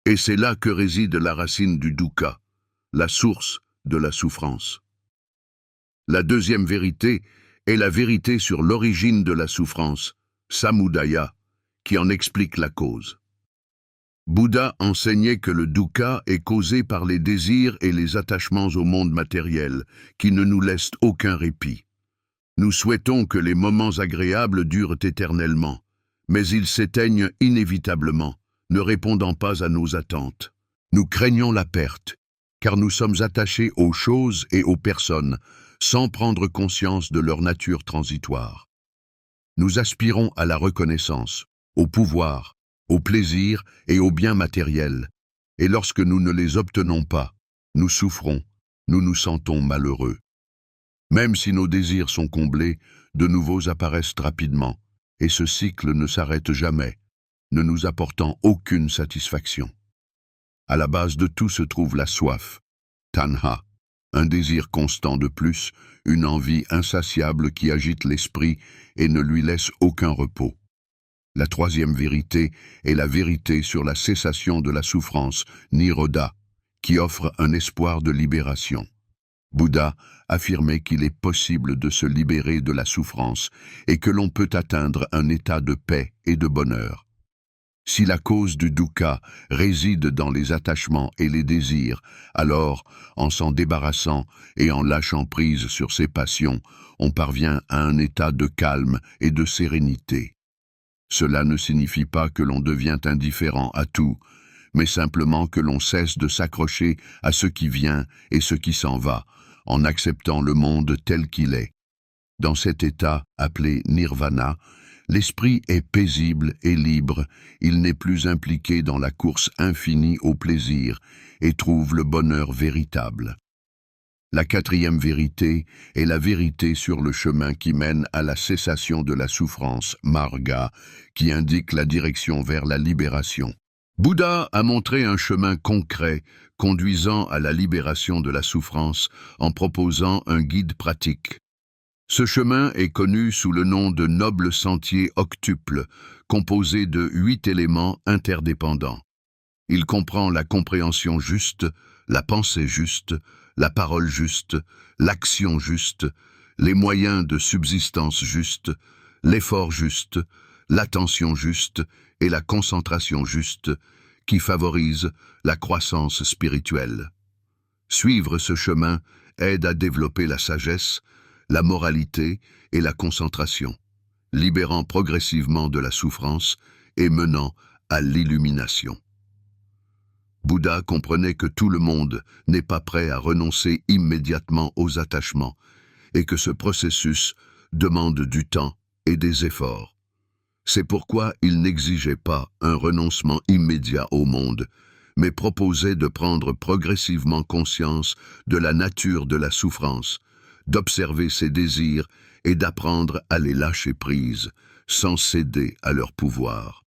et c'est là que réside la racine du dukkha, la source de la souffrance. La deuxième vérité est la vérité sur l'origine de la souffrance, samudaya, qui en explique la cause. Bouddha enseignait que le dukkha est causé par les désirs et les attachements au monde matériel, qui ne nous laissent aucun répit. Nous souhaitons que les moments agréables durent éternellement, mais ils s'éteignent inévitablement, ne répondant pas à nos attentes. Nous craignons la perte, car nous sommes attachés aux choses et aux personnes, sans prendre conscience de leur nature transitoire. Nous aspirons à la reconnaissance, au pouvoir, au plaisir et au bien matériel, et lorsque nous ne les obtenons pas, nous souffrons, nous nous sentons malheureux. Même si nos désirs sont comblés, de nouveaux apparaissent rapidement, et ce cycle ne s'arrête jamais, ne nous apportant aucune satisfaction. À la base de tout se trouve la soif, tanha, un désir constant de plus, une envie insatiable qui agite l'esprit et ne lui laisse aucun repos. La troisième vérité est la vérité sur la cessation de la souffrance, nirodha, qui offre un espoir de libération. Bouddha affirmait qu'il est possible de se libérer de la souffrance et que l'on peut atteindre un état de paix et de bonheur. Si la cause du dukkha réside dans les attachements et les désirs, alors, en s'en débarrassant et en lâchant prise sur ses passions, on parvient à un état de calme et de sérénité. Cela ne signifie pas que l'on devient indifférent à tout, mais simplement que l'on cesse de s'accrocher à ce qui vient et ce qui s'en va, en acceptant le monde tel qu'il est. Dans cet état, appelé nirvana, l'esprit est paisible et libre, il n'est plus impliqué dans la course infinie au plaisir et trouve le bonheur véritable. La quatrième vérité est la vérité sur le chemin qui mène à la cessation de la souffrance, marga, qui indique la direction vers la libération. Bouddha a montré un chemin concret conduisant à la libération de la souffrance en proposant un guide pratique. Ce chemin est connu sous le nom de noble sentier octuple, composé de 8 éléments interdépendants. Il comprend la compréhension juste, la pensée juste, la parole juste, l'action juste, les moyens de subsistance juste, l'effort juste, l'attention juste et la concentration juste, qui favorisent la croissance spirituelle. Suivre ce chemin aide à développer la sagesse, la moralité et la concentration, libérant progressivement de la souffrance et menant à l'illumination. Bouddha comprenait que tout le monde n'est pas prêt à renoncer immédiatement aux attachements et que ce processus demande du temps et des efforts. C'est pourquoi il n'exigeait pas un renoncement immédiat au monde, mais proposait de prendre progressivement conscience de la nature de la souffrance, d'observer ses désirs et d'apprendre à les lâcher prise, sans céder à leur pouvoir.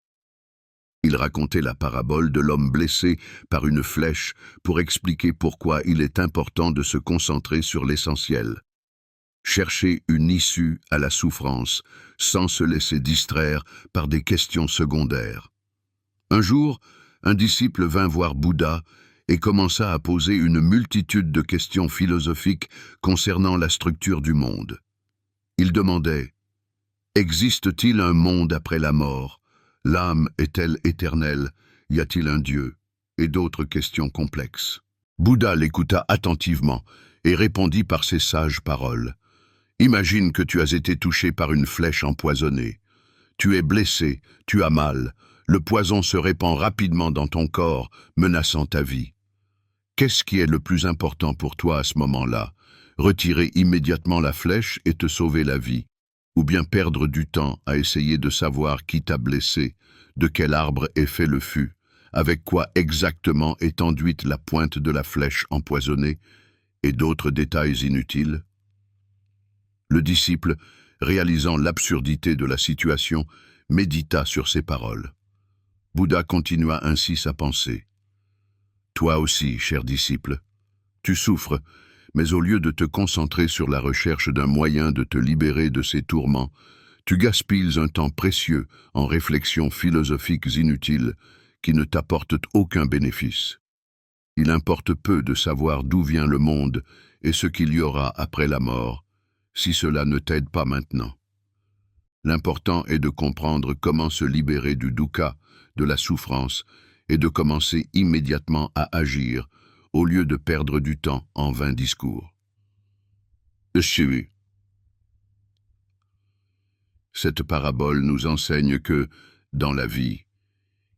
Il racontait la parabole de l'homme blessé par une flèche pour expliquer pourquoi il est important de se concentrer sur l'essentiel. Chercher une issue à la souffrance sans se laisser distraire par des questions secondaires. Un jour, un disciple vint voir Bouddha et commença à poser une multitude de questions philosophiques concernant la structure du monde. Il demandait: existe-t-il un monde après la mort? L'âme est-elle éternelle? Y a-t-il un Dieu? Et d'autres questions complexes. Bouddha l'écouta attentivement et répondit par ces sages paroles. Imagine que tu as été touché par une flèche empoisonnée. Tu es blessé, tu as mal. Le poison se répand rapidement dans ton corps, menaçant ta vie. Qu'est-ce qui est le plus important pour toi à ce moment-là? Retirer immédiatement la flèche et te sauver la vie, ou bien perdre du temps à essayer de savoir qui t'a blessé, de quel arbre est fait le fût, avec quoi exactement est enduite la pointe de la flèche empoisonnée, et d'autres détails inutiles? Le disciple, réalisant l'absurdité de la situation, médita sur ces paroles. Bouddha continua ainsi sa pensée. Toi aussi, cher disciple, tu souffres, mais au lieu de te concentrer sur la recherche d'un moyen de te libérer de ces tourments, tu gaspilles un temps précieux en réflexions philosophiques inutiles qui ne t'apportent aucun bénéfice. Il importe peu de savoir d'où vient le monde et ce qu'il y aura après la mort, si cela ne t'aide pas maintenant. L'important est de comprendre comment se libérer du dukkha, de la souffrance, et de commencer immédiatement à agir, au lieu de perdre du temps en vains discours. Cette parabole nous enseigne que, dans la vie,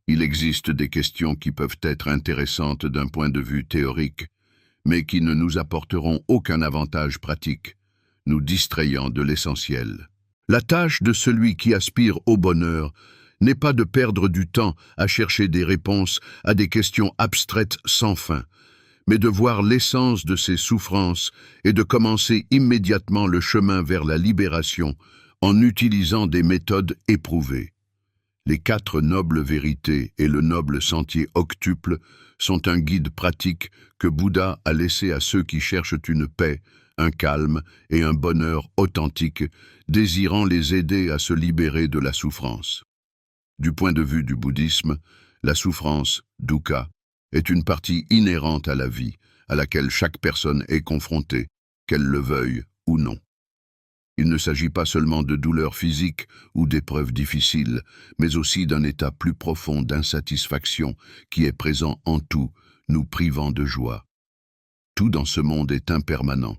il existe des questions qui peuvent être intéressantes d'un point de vue théorique, mais qui ne nous apporteront aucun avantage pratique, nous distrayant de l'essentiel. La tâche de celui qui aspire au bonheur n'est pas de perdre du temps à chercher des réponses à des questions abstraites sans fin, mais de voir l'essence de ses souffrances et de commencer immédiatement le chemin vers la libération en utilisant des méthodes éprouvées. Les 4 nobles vérités et le noble sentier octuple sont un guide pratique que Bouddha a laissé à ceux qui cherchent une paix, un calme et un bonheur authentique, désirant les aider à se libérer de la souffrance. Du point de vue du bouddhisme, la souffrance, dukkha, est une partie inhérente à la vie, à laquelle chaque personne est confrontée, qu'elle le veuille ou non. Il ne s'agit pas seulement de douleurs physiques ou d'épreuves difficiles, mais aussi d'un état plus profond d'insatisfaction qui est présent en tout, nous privant de joie. Tout dans ce monde est impermanent.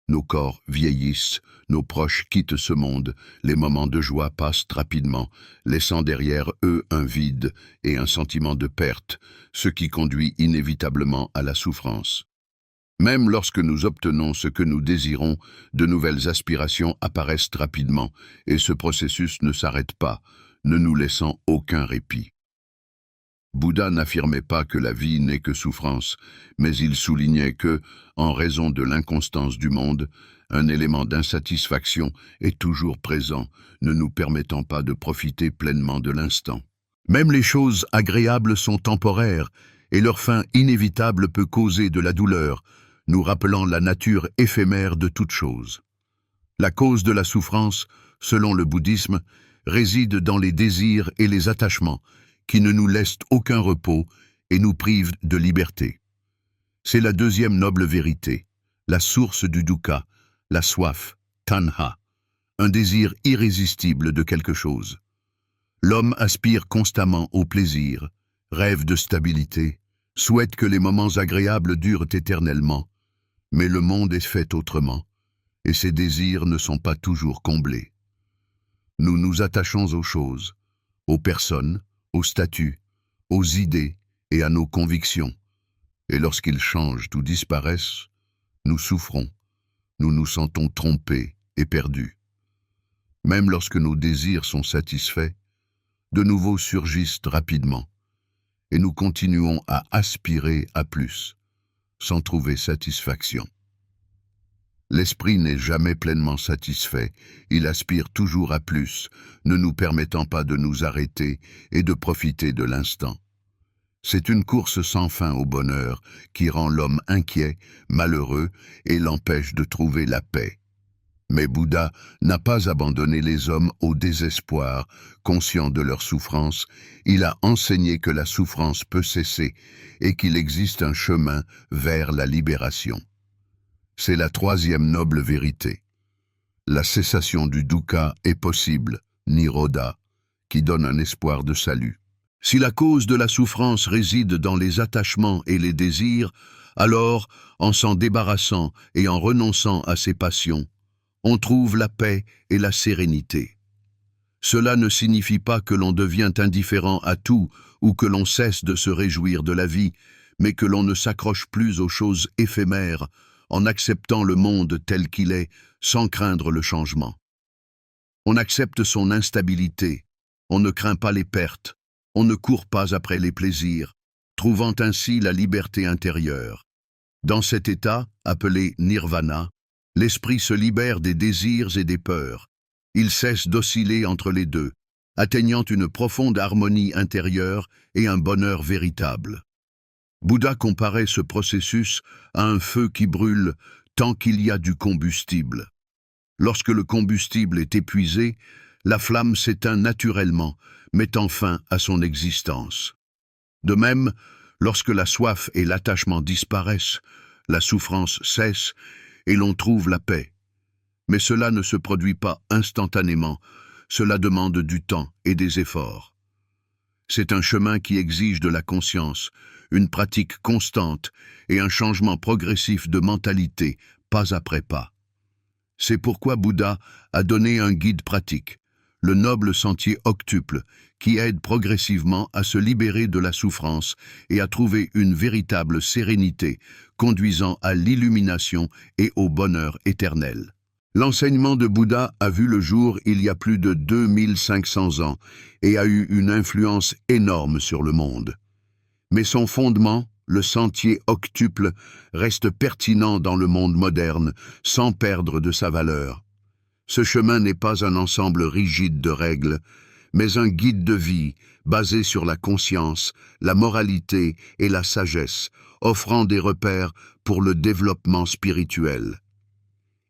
Nos corps vieillissent, nos proches quittent ce monde, les moments de joie passent rapidement, laissant derrière eux un vide et un sentiment de perte, ce qui conduit inévitablement à la souffrance. Même lorsque nous obtenons ce que nous désirons, de nouvelles aspirations apparaissent rapidement, et ce processus ne s'arrête pas, ne nous laissant aucun répit. Bouddha n'affirmait pas que la vie n'est que souffrance, mais il soulignait que, en raison de l'inconstance du monde, un élément d'insatisfaction est toujours présent, ne nous permettant pas de profiter pleinement de l'instant. Même les choses agréables sont temporaires, et leur fin inévitable peut causer de la douleur, nous rappelant la nature éphémère de toute chose. La cause de la souffrance, selon le bouddhisme, réside dans les désirs et les attachements, qui ne nous laissent aucun repos et nous privent de liberté. C'est la deuxième noble vérité, la source du dukkha, la soif, tanha, un désir irrésistible de quelque chose. L'homme aspire constamment au plaisir, rêve de stabilité, souhaite que les moments agréables durent éternellement, mais le monde est fait autrement, et ses désirs ne sont pas toujours comblés. Nous nous attachons aux choses, aux personnes, aux statuts, aux idées et à nos convictions, et lorsqu'ils changent ou disparaissent, nous souffrons, nous nous sentons trompés et perdus. Même lorsque nos désirs sont satisfaits, de nouveaux surgissent rapidement, et nous continuons à aspirer à plus, sans trouver satisfaction. L'esprit n'est jamais pleinement satisfait, il aspire toujours à plus, ne nous permettant pas de nous arrêter et de profiter de l'instant. C'est une course sans fin au bonheur qui rend l'homme inquiet, malheureux et l'empêche de trouver la paix. Mais Bouddha n'a pas abandonné les hommes au désespoir. Conscient de leur souffrance, il a enseigné que la souffrance peut cesser et qu'il existe un chemin vers la libération. C'est la troisième noble vérité. La cessation du dukkha est possible, nirodha, qui donne un espoir de salut. Si la cause de la souffrance réside dans les attachements et les désirs, alors, en s'en débarrassant et en renonçant à ses passions, on trouve la paix et la sérénité. Cela ne signifie pas que l'on devient indifférent à tout ou que l'on cesse de se réjouir de la vie, mais que l'on ne s'accroche plus aux choses éphémères en acceptant le monde tel qu'il est, sans craindre le changement. On accepte son instabilité, on ne craint pas les pertes, on ne court pas après les plaisirs, trouvant ainsi la liberté intérieure. Dans cet état, appelé nirvana, l'esprit se libère des désirs et des peurs. Il cesse d'osciller entre les deux, atteignant une profonde harmonie intérieure et un bonheur véritable. Bouddha comparait ce processus à un feu qui brûle tant qu'il y a du combustible. Lorsque le combustible est épuisé, la flamme s'éteint naturellement, mettant fin à son existence. De même, lorsque la soif et l'attachement disparaissent, la souffrance cesse et l'on trouve la paix. Mais cela ne se produit pas instantanément, cela demande du temps et des efforts. C'est un chemin qui exige de la conscience, une pratique constante et un changement progressif de mentalité, pas après pas. C'est pourquoi Bouddha a donné un guide pratique, le noble sentier octuple, qui aide progressivement à se libérer de la souffrance et à trouver une véritable sérénité, conduisant à l'illumination et au bonheur éternel. L'enseignement de Bouddha a vu le jour il y a plus de 2500 ans et a eu une influence énorme sur le monde. Mais son fondement, le sentier octuple, reste pertinent dans le monde moderne, sans perdre de sa valeur. Ce chemin n'est pas un ensemble rigide de règles, mais un guide de vie basé sur la conscience, la moralité et la sagesse, offrant des repères pour le développement spirituel.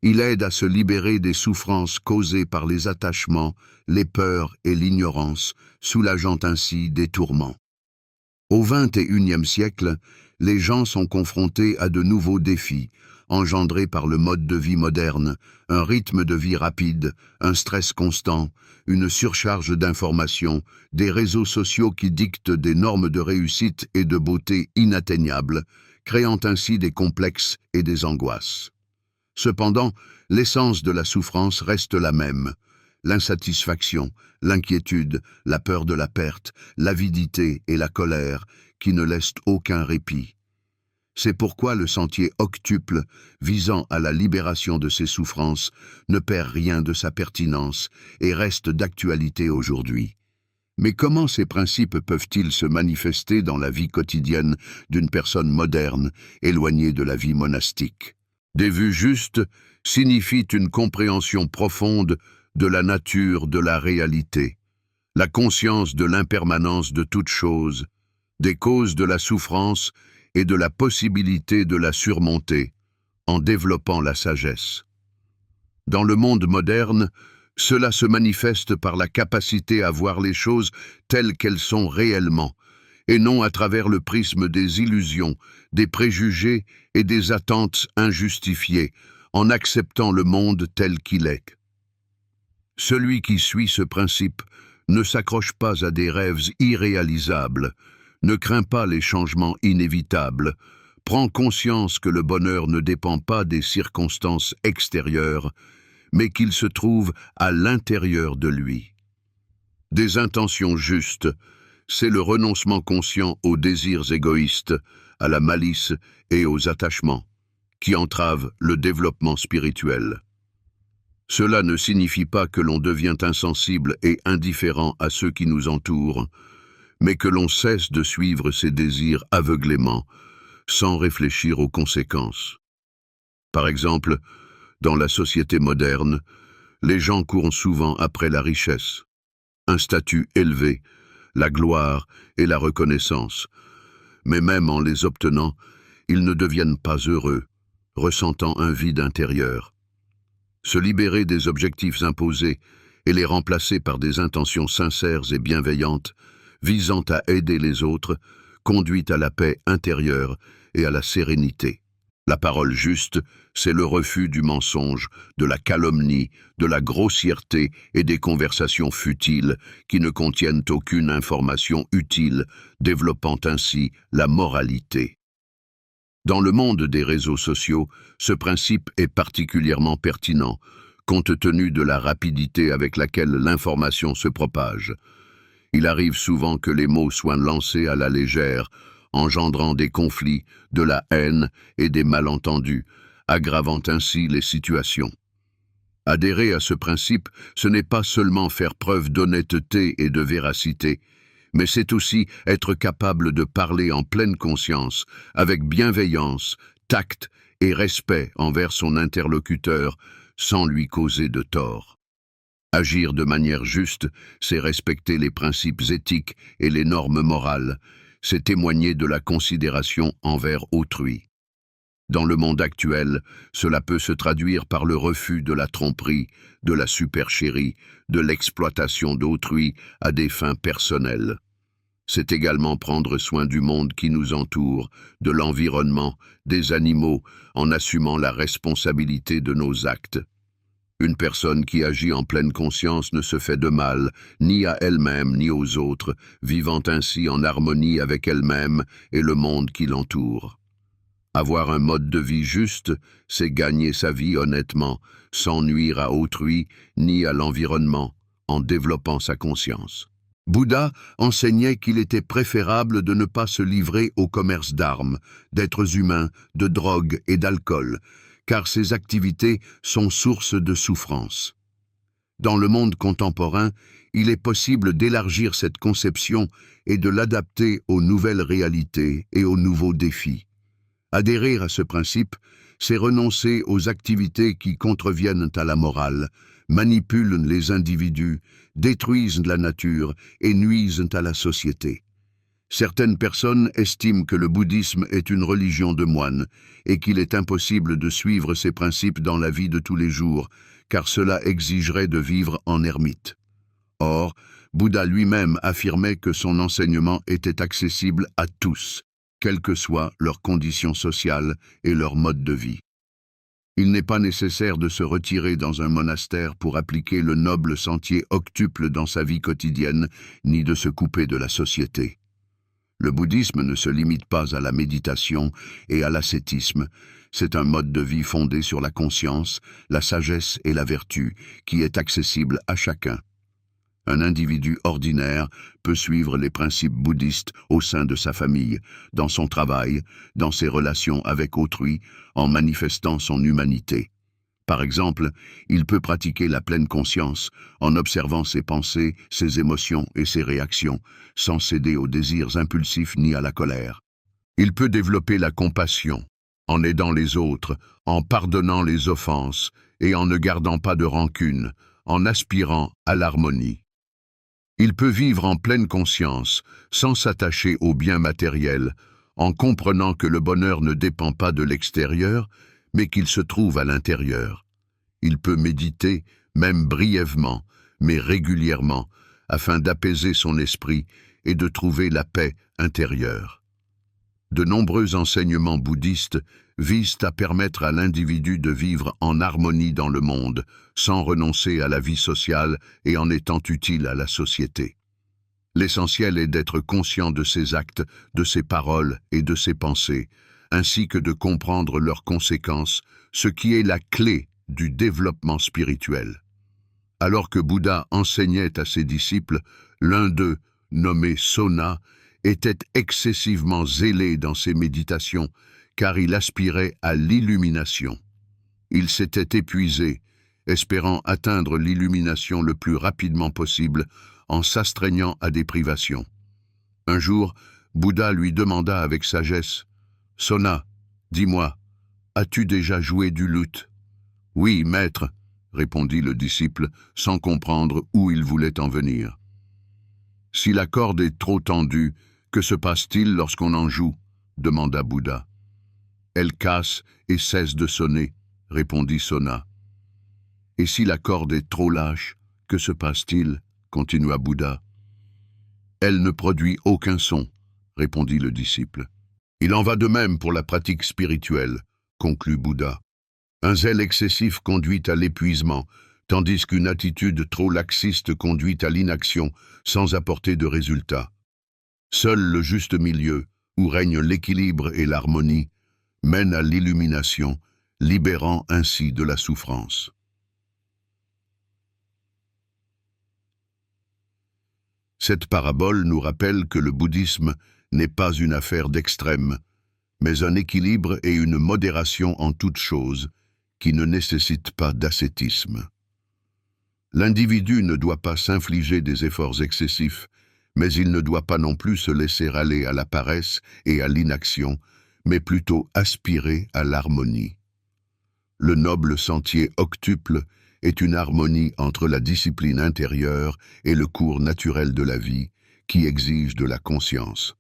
Il aide à se libérer des souffrances causées par les attachements, les peurs et l'ignorance, soulageant ainsi des tourments. Au XXIe siècle, les gens sont confrontés à de nouveaux défis, engendrés par le mode de vie moderne, un rythme de vie rapide, un stress constant, une surcharge d'informations, des réseaux sociaux qui dictent des normes de réussite et de beauté inatteignables, créant ainsi des complexes et des angoisses. Cependant, l'essence de la souffrance reste la même. L'insatisfaction, l'inquiétude, la peur de la perte, l'avidité et la colère qui ne laissent aucun répit. C'est pourquoi le sentier octuple, visant à la libération de ces souffrances, ne perd rien de sa pertinence et reste d'actualité aujourd'hui. Mais comment ces principes peuvent-ils se manifester dans la vie quotidienne d'une personne moderne, éloignée de la vie monastique? Des vues justes signifient une compréhension profonde de la nature de la réalité, la conscience de l'impermanence de toute chose, des causes de la souffrance et de la possibilité de la surmonter, en développant la sagesse. Dans le monde moderne, cela se manifeste par la capacité à voir les choses telles qu'elles sont réellement, et non à travers le prisme des illusions, des préjugés et des attentes injustifiées, en acceptant le monde tel qu'il est. Celui qui suit ce principe ne s'accroche pas à des rêves irréalisables, ne craint pas les changements inévitables, prend conscience que le bonheur ne dépend pas des circonstances extérieures, mais qu'il se trouve à l'intérieur de lui. Des intentions justes, c'est le renoncement conscient aux désirs égoïstes, à la malice et aux attachements, qui entravent le développement spirituel. Cela ne signifie pas que l'on devient insensible et indifférent à ceux qui nous entourent, mais que l'on cesse de suivre ses désirs aveuglément, sans réfléchir aux conséquences. Par exemple, dans la société moderne, les gens courent souvent après la richesse, un statut élevé, la gloire et la reconnaissance, mais même en les obtenant, ils ne deviennent pas heureux, ressentant un vide intérieur. Se libérer des objectifs imposés et les remplacer par des intentions sincères et bienveillantes, visant à aider les autres, conduit à la paix intérieure et à la sérénité. La parole juste, c'est le refus du mensonge, de la calomnie, de la grossièreté et des conversations futiles qui ne contiennent aucune information utile, développant ainsi la moralité. Dans le monde des réseaux sociaux, ce principe est particulièrement pertinent, compte tenu de la rapidité avec laquelle l'information se propage. Il arrive souvent que les mots soient lancés à la légère, engendrant des conflits, de la haine et des malentendus, aggravant ainsi les situations. Adhérer à ce principe, ce n'est pas seulement faire preuve d'honnêteté et de véracité, mais c'est aussi être capable de parler en pleine conscience, avec bienveillance, tact et respect envers son interlocuteur, sans lui causer de tort. Agir de manière juste, c'est respecter les principes éthiques et les normes morales, c'est témoigner de la considération envers autrui. Dans le monde actuel, cela peut se traduire par le refus de la tromperie, de la supercherie, de l'exploitation d'autrui à des fins personnelles. C'est également prendre soin du monde qui nous entoure, de l'environnement, des animaux, en assumant la responsabilité de nos actes. Une personne qui agit en pleine conscience ne se fait de mal, ni à elle-même ni aux autres, vivant ainsi en harmonie avec elle-même et le monde qui l'entoure. Avoir un mode de vie juste, c'est gagner sa vie honnêtement, sans nuire à autrui ni à l'environnement, en développant sa conscience. Bouddha enseignait qu'il était préférable de ne pas se livrer au commerce d'armes, d'êtres humains, de drogue et d'alcool, car ces activités sont source de souffrance. Dans le monde contemporain, il est possible d'élargir cette conception et de l'adapter aux nouvelles réalités et aux nouveaux défis. Adhérer à ce principe, c'est renoncer aux activités qui contreviennent à la morale, manipulent les individus, détruisent la nature et nuisent à la société. Certaines personnes estiment que le bouddhisme est une religion de moines et qu'il est impossible de suivre ces principes dans la vie de tous les jours, car cela exigerait de vivre en ermite. Or, Bouddha lui-même affirmait que son enseignement était accessible à tous, quelles que soient leurs conditions sociales et leur mode de vie. Il n'est pas nécessaire de se retirer dans un monastère pour appliquer le noble sentier octuple dans sa vie quotidienne, ni de se couper de la société. Le bouddhisme ne se limite pas à la méditation et à l'ascétisme, c'est un mode de vie fondé sur la conscience, la sagesse et la vertu, qui est accessible à chacun. Un individu ordinaire peut suivre les principes bouddhistes au sein de sa famille, dans son travail, dans ses relations avec autrui, en manifestant son humanité. Par exemple, il peut pratiquer la pleine conscience en observant ses pensées, ses émotions et ses réactions, sans céder aux désirs impulsifs ni à la colère. Il peut développer la compassion, en aidant les autres, en pardonnant les offenses et en ne gardant pas de rancune, en aspirant à l'harmonie. Il peut vivre en pleine conscience, sans s'attacher aux biens matériels, en comprenant que le bonheur ne dépend pas de l'extérieur, mais qu'il se trouve à l'intérieur. Il peut méditer, même brièvement, mais régulièrement, afin d'apaiser son esprit et de trouver la paix intérieure. De nombreux enseignements bouddhistes visent à permettre à l'individu de vivre en harmonie dans le monde, sans renoncer à la vie sociale et en étant utile à la société. L'essentiel est d'être conscient de ses actes, de ses paroles et de ses pensées, ainsi que de comprendre leurs conséquences, ce qui est la clé du développement spirituel. Alors que Bouddha enseignait à ses disciples, l'un d'eux, nommé Sona, était excessivement zélé dans ses méditations, car il aspirait à l'illumination. Il s'était épuisé, espérant atteindre l'illumination le plus rapidement possible en s'astreignant à des privations. Un jour, Bouddha lui demanda avec sagesse, « Sona, dis-moi, as-tu déjà joué du luth ?»« Oui, maître, » répondit le disciple, sans comprendre où il voulait en venir. « Si la corde est trop tendue, que se passe-t-il lorsqu'on en joue ?» demanda Bouddha. « Elle casse et cesse de sonner, » répondit Sona. Et si la corde est trop lâche, que se passe-t-il? Continua Bouddha. Elle ne produit aucun son, répondit le disciple. Il en va de même pour la pratique spirituelle, conclut Bouddha. Un zèle excessif conduit à l'épuisement, tandis qu'une attitude trop laxiste conduit à l'inaction sans apporter de résultat. Seul le juste milieu, où règne l'équilibre et l'harmonie, mène à l'illumination, libérant ainsi de la souffrance. Cette parabole nous rappelle que le bouddhisme n'est pas une affaire d'extrême, mais un équilibre et une modération en toutes choses qui ne nécessitent pas d'ascétisme. L'individu ne doit pas s'infliger des efforts excessifs, mais il ne doit pas non plus se laisser aller à la paresse et à l'inaction, mais plutôt aspirer à l'harmonie. Le noble sentier octuple est une harmonie entre la discipline intérieure et le cours naturel de la vie, qui exige de la conscience.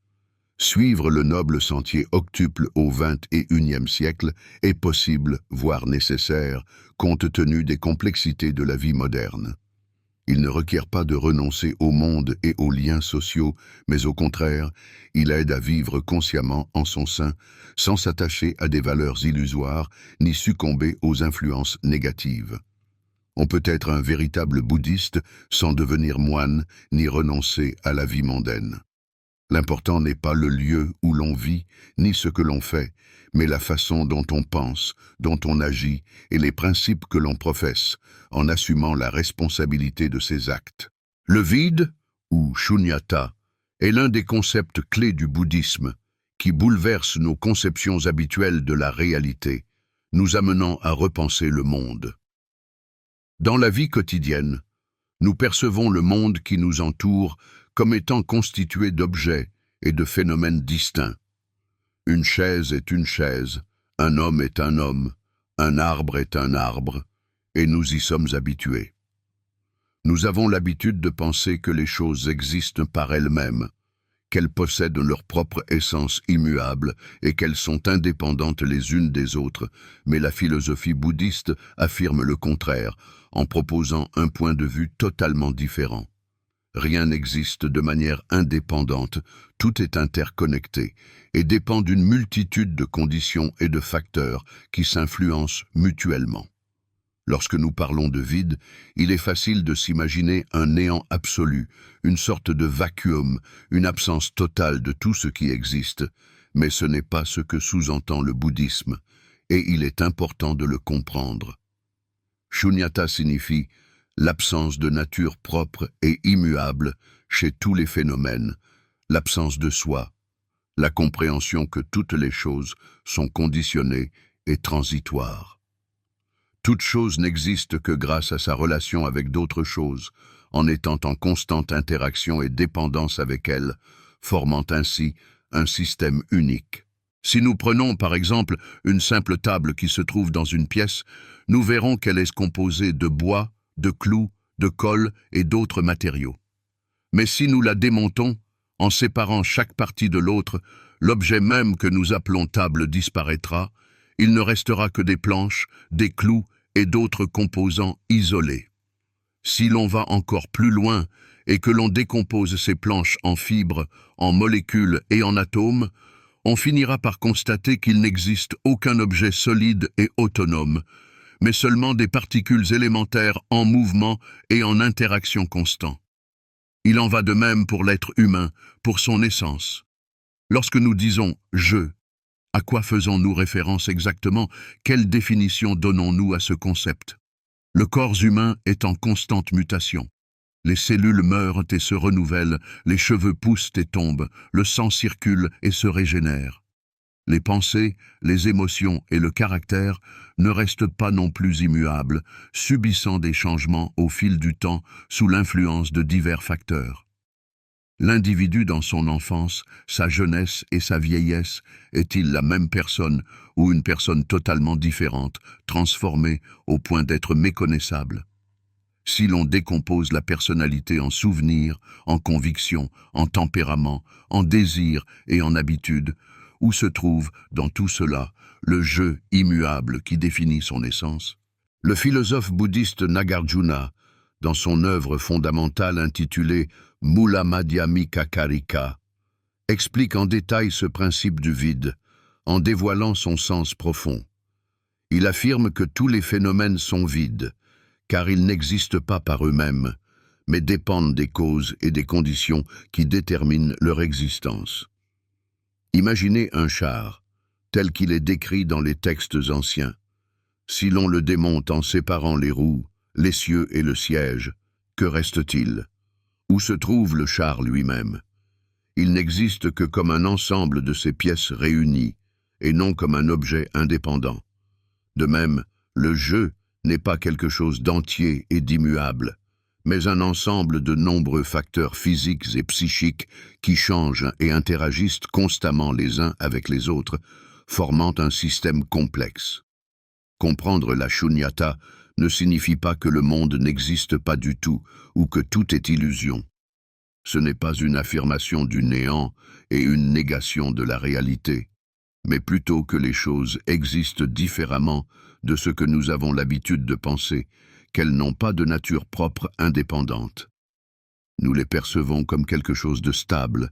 Suivre le noble sentier octuple au XXIe siècle est possible, voire nécessaire, compte tenu des complexités de la vie moderne. Il ne requiert pas de renoncer au monde et aux liens sociaux, mais au contraire, il aide à vivre consciemment en son sein, sans s'attacher à des valeurs illusoires, ni succomber aux influences négatives. On peut être un véritable bouddhiste sans devenir moine, ni renoncer à la vie mondaine. L'important n'est pas le lieu où l'on vit, ni ce que l'on fait, mais la façon dont on pense, dont on agit et les principes que l'on professe, en assumant la responsabilité de ses actes. Le vide, ou shunyata, est l'un des concepts clés du bouddhisme, qui bouleverse nos conceptions habituelles de la réalité, nous amenant à repenser le monde. Dans la vie quotidienne, nous percevons le monde qui nous entoure comme étant constitué d'objets et de phénomènes distincts. Une chaise est une chaise, un homme est un homme, un arbre est un arbre, et nous y sommes habitués. Nous avons l'habitude de penser que les choses existent par elles-mêmes, qu'elles possèdent leur propre essence immuable et qu'elles sont indépendantes les unes des autres, mais la philosophie bouddhiste affirme le contraire, en proposant un point de vue totalement différent. Rien n'existe de manière indépendante, tout est interconnecté et dépend d'une multitude de conditions et de facteurs qui s'influencent mutuellement. Lorsque nous parlons de vide, il est facile de s'imaginer un néant absolu, une sorte de vacuum, une absence totale de tout ce qui existe, mais ce n'est pas ce que sous-entend le bouddhisme, et il est important de le comprendre. Shunyata signifie l'absence de nature propre et immuable chez tous les phénomènes, l'absence de soi, la compréhension que toutes les choses sont conditionnées et transitoires. Toute chose n'existe que grâce à sa relation avec d'autres choses, en étant en constante interaction et dépendance avec elles, formant ainsi un système unique. Si nous prenons par exemple une simple table qui se trouve dans une pièce, nous verrons qu'elle est composée de bois, de clous, de colle et d'autres matériaux. Mais si nous la démontons, en séparant chaque partie de l'autre, l'objet même que nous appelons table disparaîtra, il ne restera que des planches, des clous et d'autres composants isolés. Si l'on va encore plus loin et que l'on décompose ces planches en fibres, en molécules et en atomes, on finira par constater qu'il n'existe aucun objet solide et autonome, mais seulement des particules élémentaires en mouvement et en interaction constante. Il en va de même pour l'être humain, pour son essence. Lorsque nous disons « je », à quoi faisons-nous référence exactement? Quelle définition donnons-nous à ce concept? Le corps humain est en constante mutation. Les cellules meurent et se renouvellent, les cheveux poussent et tombent, le sang circule et se régénère. Les pensées, les émotions et le caractère ne restent pas non plus immuables, subissant des changements au fil du temps sous l'influence de divers facteurs. L'individu dans son enfance, sa jeunesse et sa vieillesse, est-il la même personne ou une personne totalement différente, transformée au point d'être méconnaissable? Si l'on décompose la personnalité en souvenirs, en convictions, en tempérament, en désirs et en habitudes, où se trouve, dans tout cela, le je immuable qui définit son essence? Le philosophe bouddhiste Nagarjuna, dans son œuvre fondamentale intitulée Mula Madhyamika Karika, explique en détail ce principe du vide, en dévoilant son sens profond. Il affirme que tous les phénomènes sont vides, car ils n'existent pas par eux-mêmes, mais dépendent des causes et des conditions qui déterminent leur existence. Imaginez un char, tel qu'il est décrit dans les textes anciens. Si l'on le démonte en séparant les roues, l'essieu et le siège, que reste-t-il? Où se trouve le char lui-même? Il n'existe que comme un ensemble de ces pièces réunies, et non comme un objet indépendant. De même, le jeu n'est pas quelque chose d'entier et d'immuable, mais un ensemble de nombreux facteurs physiques et psychiques qui changent et interagissent constamment les uns avec les autres, formant un système complexe. Comprendre la shunyata ne signifie pas que le monde n'existe pas du tout ou que tout est illusion. Ce n'est pas une affirmation du néant et une négation de la réalité, mais plutôt que les choses existent différemment de ce que nous avons l'habitude de penser, qu'elles n'ont pas de nature propre indépendante. Nous les percevons comme quelque chose de stable,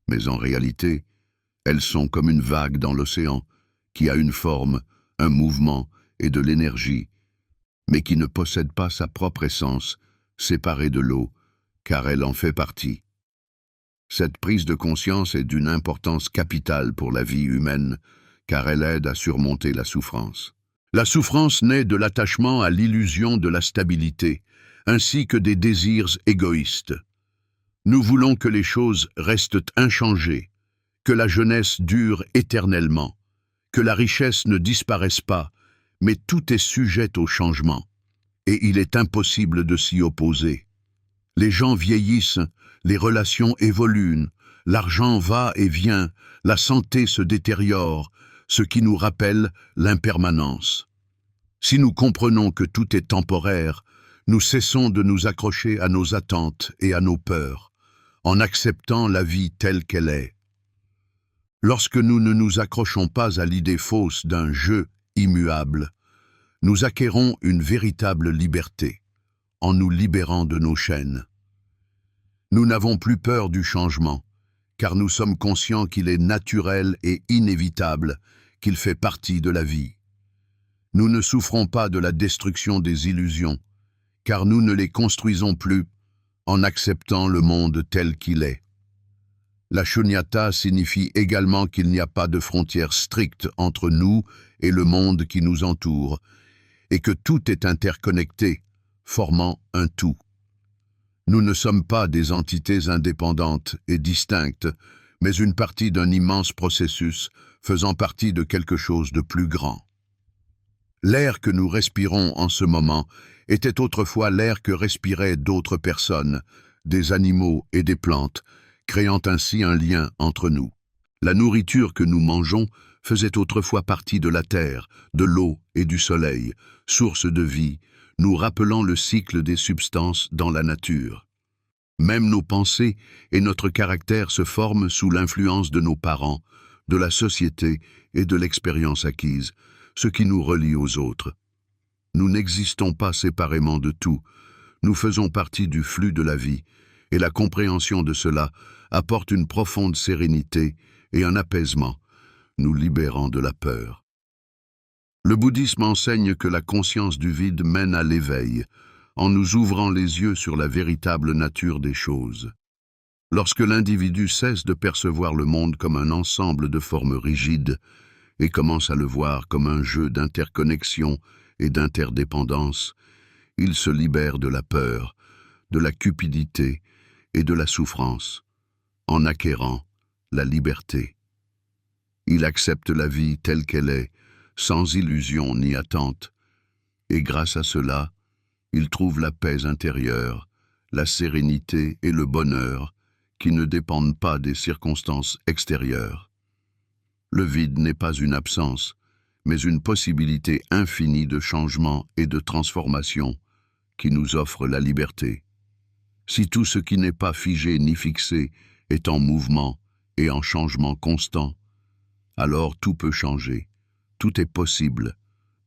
mais en réalité, elles sont comme une vague dans l'océan, qui a une forme, un mouvement et de l'énergie, mais qui ne possède pas sa propre essence, séparée de l'eau, car elle en fait partie. Cette prise de conscience est d'une importance capitale pour la vie humaine, car elle aide à surmonter la souffrance. La souffrance naît de l'attachement à l'illusion de la stabilité, ainsi que des désirs égoïstes. Nous voulons que les choses restent inchangées, que la jeunesse dure éternellement, que la richesse ne disparaisse pas, mais tout est sujet au changement, et il est impossible de s'y opposer. Les gens vieillissent, les relations évoluent, l'argent va et vient, la santé se détériore, ce qui nous rappelle l'impermanence. Si nous comprenons que tout est temporaire, nous cessons de nous accrocher à nos attentes et à nos peurs, en acceptant la vie telle qu'elle est. Lorsque nous ne nous accrochons pas à l'idée fausse d'un jeu immuable, nous acquérons une véritable liberté, en nous libérant de nos chaînes. Nous n'avons plus peur du changement, car nous sommes conscients qu'il est naturel et inévitable, qu'il fait partie de la vie. Nous ne souffrons pas de la destruction des illusions, car nous ne les construisons plus en acceptant le monde tel qu'il est. La shunyata signifie également qu'il n'y a pas de frontières strictes entre nous et le monde qui nous entoure, et que tout est interconnecté, formant un tout. Nous ne sommes pas des entités indépendantes et distinctes, mais une partie d'un immense processus faisant partie de quelque chose de plus grand. L'air que nous respirons en ce moment était autrefois l'air que respiraient d'autres personnes, des animaux et des plantes, créant ainsi un lien entre nous. La nourriture que nous mangeons faisait autrefois partie de la terre, de l'eau et du soleil, source de vie, nous rappelant le cycle des substances dans la nature. Même nos pensées et notre caractère se forment sous l'influence de nos parents, de la société et de l'expérience acquise, ce qui nous relie aux autres. Nous n'existons pas séparément de tout, nous faisons partie du flux de la vie, et la compréhension de cela apporte une profonde sérénité et un apaisement, nous libérant de la peur. Le bouddhisme enseigne que la conscience du vide mène à l'éveil, en nous ouvrant les yeux sur la véritable nature des choses. Lorsque l'individu cesse de percevoir le monde comme un ensemble de formes rigides et commence à le voir comme un jeu d'interconnexion et d'interdépendance, il se libère de la peur, de la cupidité et de la souffrance, en acquérant la liberté. Il accepte la vie telle qu'elle est, sans illusion ni attente, et grâce à cela, il trouve la paix intérieure, la sérénité et le bonheur qui ne dépendent pas des circonstances extérieures. Le vide n'est pas une absence, mais une possibilité infinie de changement et de transformation qui nous offre la liberté. Si tout ce qui n'est pas figé ni fixé est en mouvement et en changement constant, alors tout peut changer, tout est possible,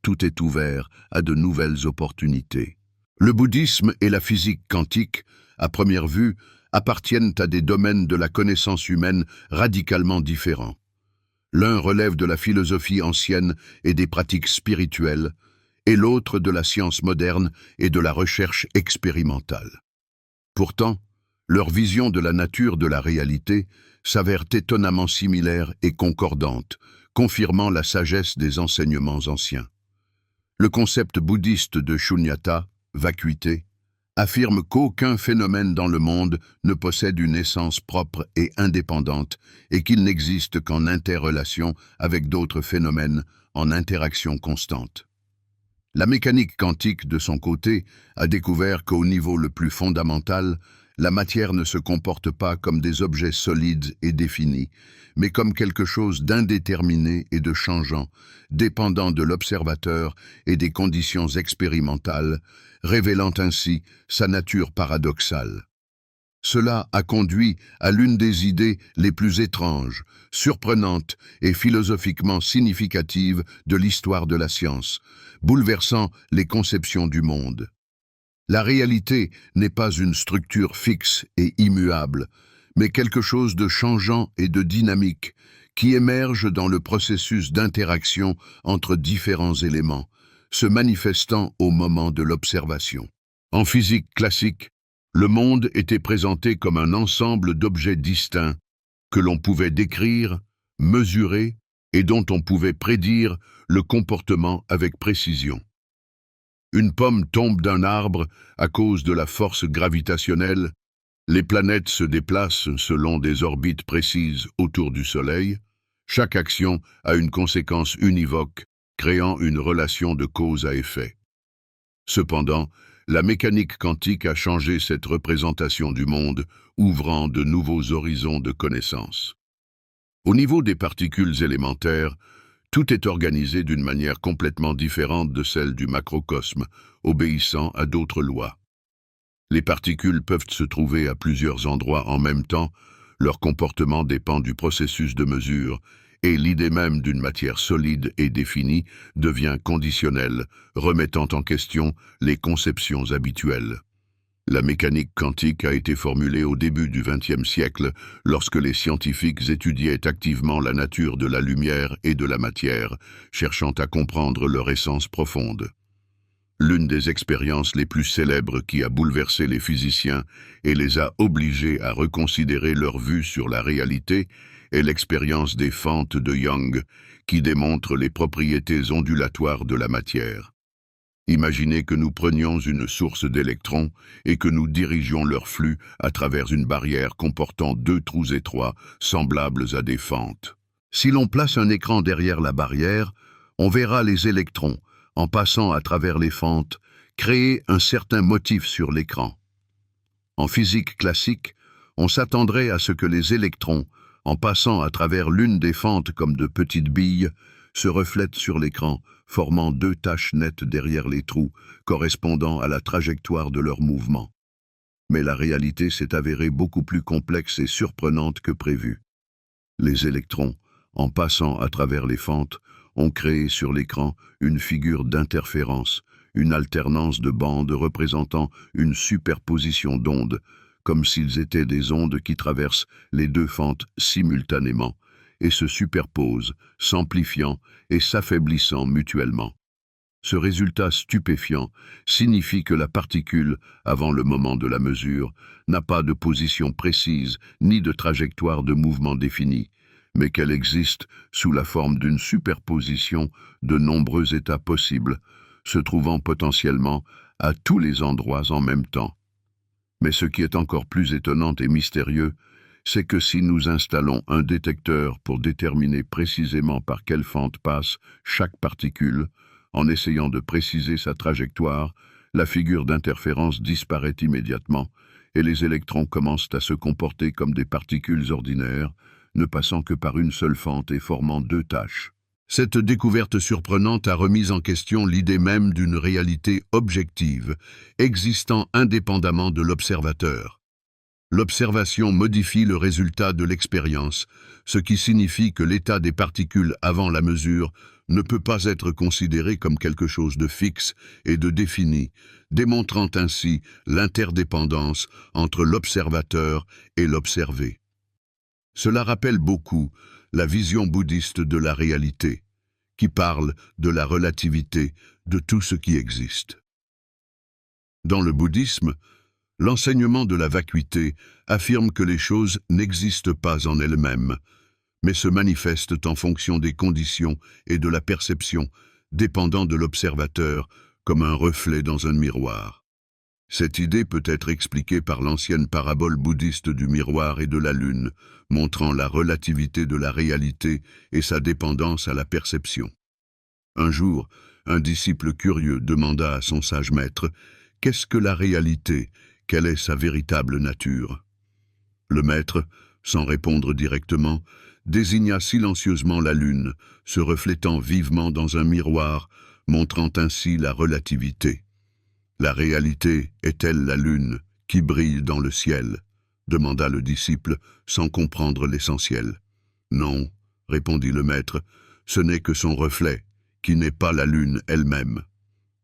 tout est ouvert à de nouvelles opportunités. Le bouddhisme et la physique quantique, à première vue, appartiennent à des domaines de la connaissance humaine radicalement différents. L'un relève de la philosophie ancienne et des pratiques spirituelles, et l'autre de la science moderne et de la recherche expérimentale. Pourtant, leur vision de la nature de la réalité s'avère étonnamment similaire et concordante, confirmant la sagesse des enseignements anciens. Le concept bouddhiste de shunyata, vacuité, affirme qu'aucun phénomène dans le monde ne possède une essence propre et indépendante et qu'il n'existe qu'en interrelation avec d'autres phénomènes en interaction constante. La mécanique quantique, de son côté, a découvert qu'au niveau le plus fondamental, la matière ne se comporte pas comme des objets solides et définis, mais comme quelque chose d'indéterminé et de changeant, dépendant de l'observateur et des conditions expérimentales, révélant ainsi sa nature paradoxale. Cela a conduit à l'une des idées les plus étranges, surprenantes et philosophiquement significatives de l'histoire de la science, bouleversant les conceptions du monde. La réalité n'est pas une structure fixe et immuable, mais quelque chose de changeant et de dynamique, qui émerge dans le processus d'interaction entre différents éléments, se manifestant au moment de l'observation. En physique classique, le monde était présenté comme un ensemble d'objets distincts que l'on pouvait décrire, mesurer et dont on pouvait prédire le comportement avec précision. Une pomme tombe d'un arbre à cause de la force gravitationnelle, les planètes se déplacent selon des orbites précises autour du Soleil, chaque action a une conséquence univoque, créant une relation de cause à effet. Cependant, la mécanique quantique a changé cette représentation du monde, ouvrant de nouveaux horizons de connaissances. Au niveau des particules élémentaires, tout est organisé d'une manière complètement différente de celle du macrocosme, obéissant à d'autres lois. Les particules peuvent se trouver à plusieurs endroits en même temps, leur comportement dépend du processus de mesure, et l'idée même d'une matière solide et définie devient conditionnelle, remettant en question les conceptions habituelles. La mécanique quantique a été formulée au début du XXe siècle, lorsque les scientifiques étudiaient activement la nature de la lumière et de la matière, cherchant à comprendre leur essence profonde. L'une des expériences les plus célèbres qui a bouleversé les physiciens et les a obligés à reconsidérer leur vue sur la réalité est l'expérience des fentes de Young, qui démontre les propriétés ondulatoires de la matière. Imaginez que nous prenions une source d'électrons et que nous dirigions leur flux à travers une barrière comportant deux trous étroits, semblables à des fentes. Si l'on place un écran derrière la barrière, on verra les électrons, en passant à travers les fentes, créer un certain motif sur l'écran. En physique classique, on s'attendrait à ce que les électrons, en passant à travers l'une des fentes comme de petites billes, se reflètent sur l'écran, formant deux taches nettes derrière les trous, correspondant à la trajectoire de leur mouvement. Mais la réalité s'est avérée beaucoup plus complexe et surprenante que prévu. Les électrons, en passant à travers les fentes, ont créé sur l'écran une figure d'interférence, une alternance de bandes représentant une superposition d'ondes, comme s'ils étaient des ondes qui traversent les deux fentes simultanément, et se superposent, s'amplifiant et s'affaiblissant mutuellement. Ce résultat stupéfiant signifie que la particule, avant le moment de la mesure, n'a pas de position précise ni de trajectoire de mouvement définie, mais qu'elle existe sous la forme d'une superposition de nombreux états possibles, se trouvant potentiellement à tous les endroits en même temps. Mais ce qui est encore plus étonnant et mystérieux, c'est que si nous installons un détecteur pour déterminer précisément par quelle fente passe chaque particule, en essayant de préciser sa trajectoire, la figure d'interférence disparaît immédiatement et les électrons commencent à se comporter comme des particules ordinaires, ne passant que par une seule fente et formant deux taches. Cette découverte surprenante a remis en question l'idée même d'une réalité objective, existant indépendamment de l'observateur. L'observation modifie le résultat de l'expérience, ce qui signifie que l'état des particules avant la mesure ne peut pas être considéré comme quelque chose de fixe et de défini, démontrant ainsi l'interdépendance entre l'observateur et l'observé. Cela rappelle beaucoup la vision bouddhiste de la réalité, qui parle de la relativité de tout ce qui existe. Dans le bouddhisme, l'enseignement de la vacuité affirme que les choses n'existent pas en elles-mêmes, mais se manifestent en fonction des conditions et de la perception, dépendant de l'observateur, comme un reflet dans un miroir. Cette idée peut être expliquée par l'ancienne parabole bouddhiste du miroir et de la lune, montrant la relativité de la réalité et sa dépendance à la perception. Un jour, un disciple curieux demanda à son sage maître « Qu'est-ce que la réalité ? Quelle est sa véritable nature ?» Le maître, sans répondre directement, désigna silencieusement la lune, se reflétant vivement dans un miroir, montrant ainsi la relativité. « La réalité est-elle la lune qui brille dans le ciel ?» demanda le disciple, sans comprendre l'essentiel. « Non, » répondit le maître, « ce n'est que son reflet, qui n'est pas la lune elle-même. »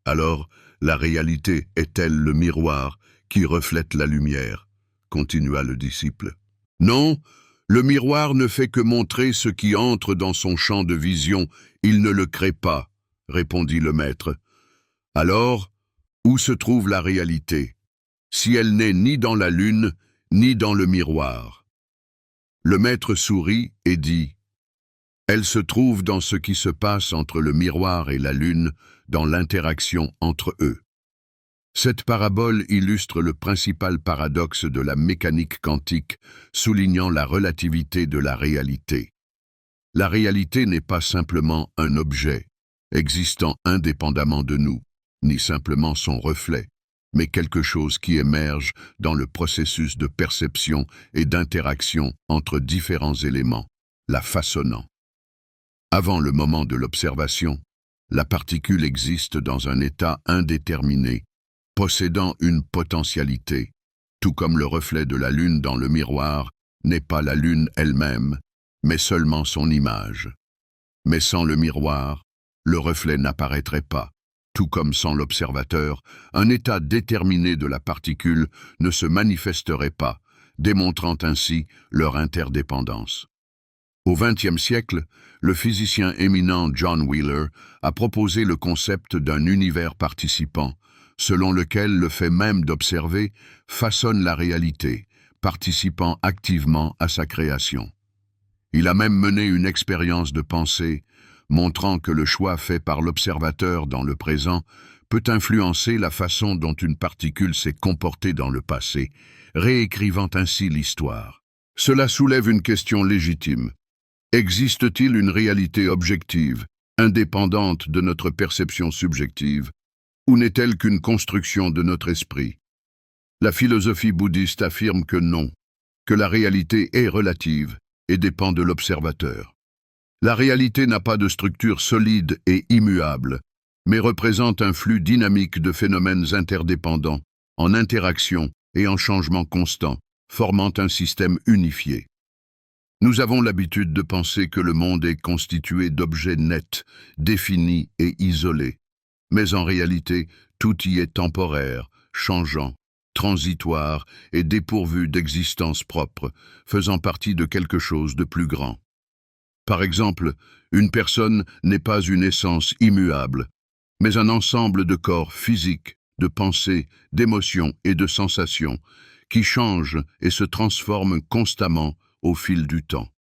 Alors, la réalité est-elle le miroir qui reflète la lumière ? Continua le disciple. Non, le miroir ne fait que montrer ce qui entre dans son champ de vision, il ne le crée pas, répondit le maître. Alors, où se trouve la réalité, si elle n'est ni dans la lune, ni dans le miroir? Le maître sourit et dit, elle se trouve dans ce qui se passe entre le miroir et la lune, dans l'interaction entre eux. Cette parabole illustre le principal paradoxe de la mécanique quantique, soulignant la relativité de la réalité. La réalité n'est pas simplement un objet, existant indépendamment de nous, ni simplement son reflet, mais quelque chose qui émerge dans le processus de perception et d'interaction entre différents éléments, la façonnant. Avant le moment de l'observation, la particule existe dans un état indéterminé, possédant une potentialité, tout comme le reflet de la lune dans le miroir n'est pas la lune elle-même, mais seulement son image. Mais sans le miroir, le reflet n'apparaîtrait pas, tout comme sans l'observateur, un état déterminé de la particule ne se manifesterait pas, démontrant ainsi leur interdépendance. Au XXe siècle, le physicien éminent John Wheeler a proposé le concept d'un univers participant, selon lequel le fait même d'observer façonne la réalité, participant activement à sa création. Il a même mené une expérience de pensée, montrant que le choix fait par l'observateur dans le présent peut influencer la façon dont une particule s'est comportée dans le passé, réécrivant ainsi l'histoire. Cela soulève une question légitime. Existe-t-il une réalité objective, indépendante de notre perception subjective, ou n'est-elle qu'une construction de notre esprit? La philosophie bouddhiste affirme que non, que la réalité est relative et dépend de l'observateur. La réalité n'a pas de structure solide et immuable, mais représente un flux dynamique de phénomènes interdépendants, en interaction et en changement constant, formant un système unifié. Nous avons l'habitude de penser que le monde est constitué d'objets nets, définis et isolés. Mais en réalité, tout y est temporaire, changeant, transitoire et dépourvu d'existence propre, faisant partie de quelque chose de plus grand. Par exemple, une personne n'est pas une essence immuable, mais un ensemble de corps physiques, de pensées, d'émotions et de sensations qui changent et se transforment constamment au fil du temps.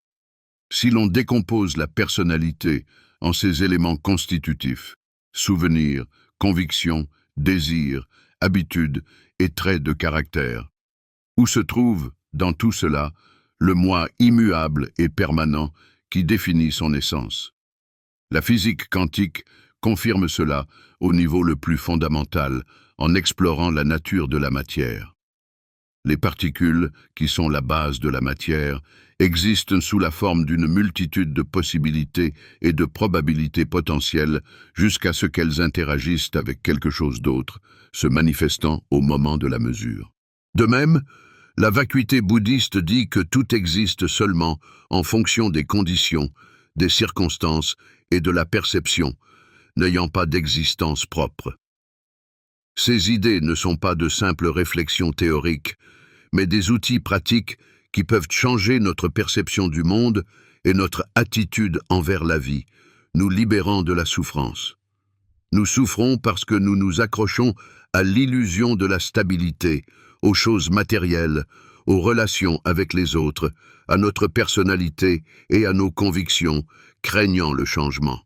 Si l'on décompose la personnalité en ses éléments constitutifs, souvenirs, convictions, désirs, habitudes et traits de caractère, où se trouve, dans tout cela, le moi immuable et permanent qui définit son essence? La physique quantique confirme cela au niveau le plus fondamental en explorant la nature de la matière. Les particules, qui sont la base de la matière, existent sous la forme d'une multitude de possibilités et de probabilités potentielles jusqu'à ce qu'elles interagissent avec quelque chose d'autre, se manifestant au moment de la mesure. De même, La vacuité bouddhiste dit que tout existe seulement en fonction des conditions, des circonstances et de la perception, n'ayant pas d'existence propre. Ces idées ne sont pas de simples réflexions théoriques, mais des outils pratiques qui peuvent changer notre perception du monde et notre attitude envers la vie, nous libérant de la souffrance. Nous souffrons parce que nous nous accrochons à l'illusion de la stabilité, aux choses matérielles, aux relations avec les autres, à notre personnalité et à nos convictions, craignant le changement.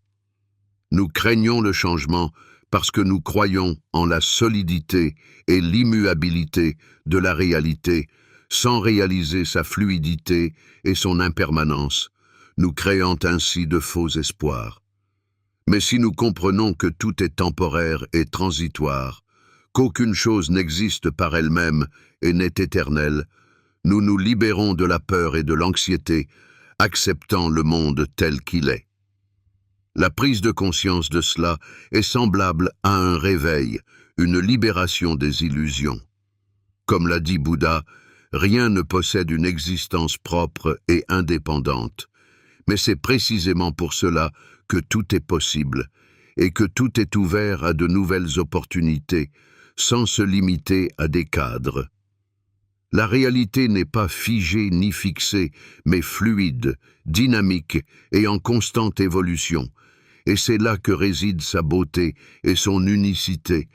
Nous craignons le changement parce que nous croyons en la solidité et l'immuabilité de la réalité, sans réaliser sa fluidité et son impermanence, nous créant ainsi de faux espoirs. Mais si nous comprenons que tout est temporaire et transitoire, qu'aucune chose n'existe par elle-même et n'est éternelle, nous nous libérons de la peur et de l'anxiété, acceptant le monde tel qu'il est. La prise de conscience de cela est semblable à un réveil, une libération des illusions. Comme l'a dit Bouddha, rien ne possède une existence propre et indépendante, mais c'est précisément pour cela que tout est possible et que tout est ouvert à de nouvelles opportunités, sans se limiter à des cadres. La réalité n'est pas figée ni fixée, mais fluide, dynamique et en constante évolution, et c'est là que réside sa beauté et son unicité,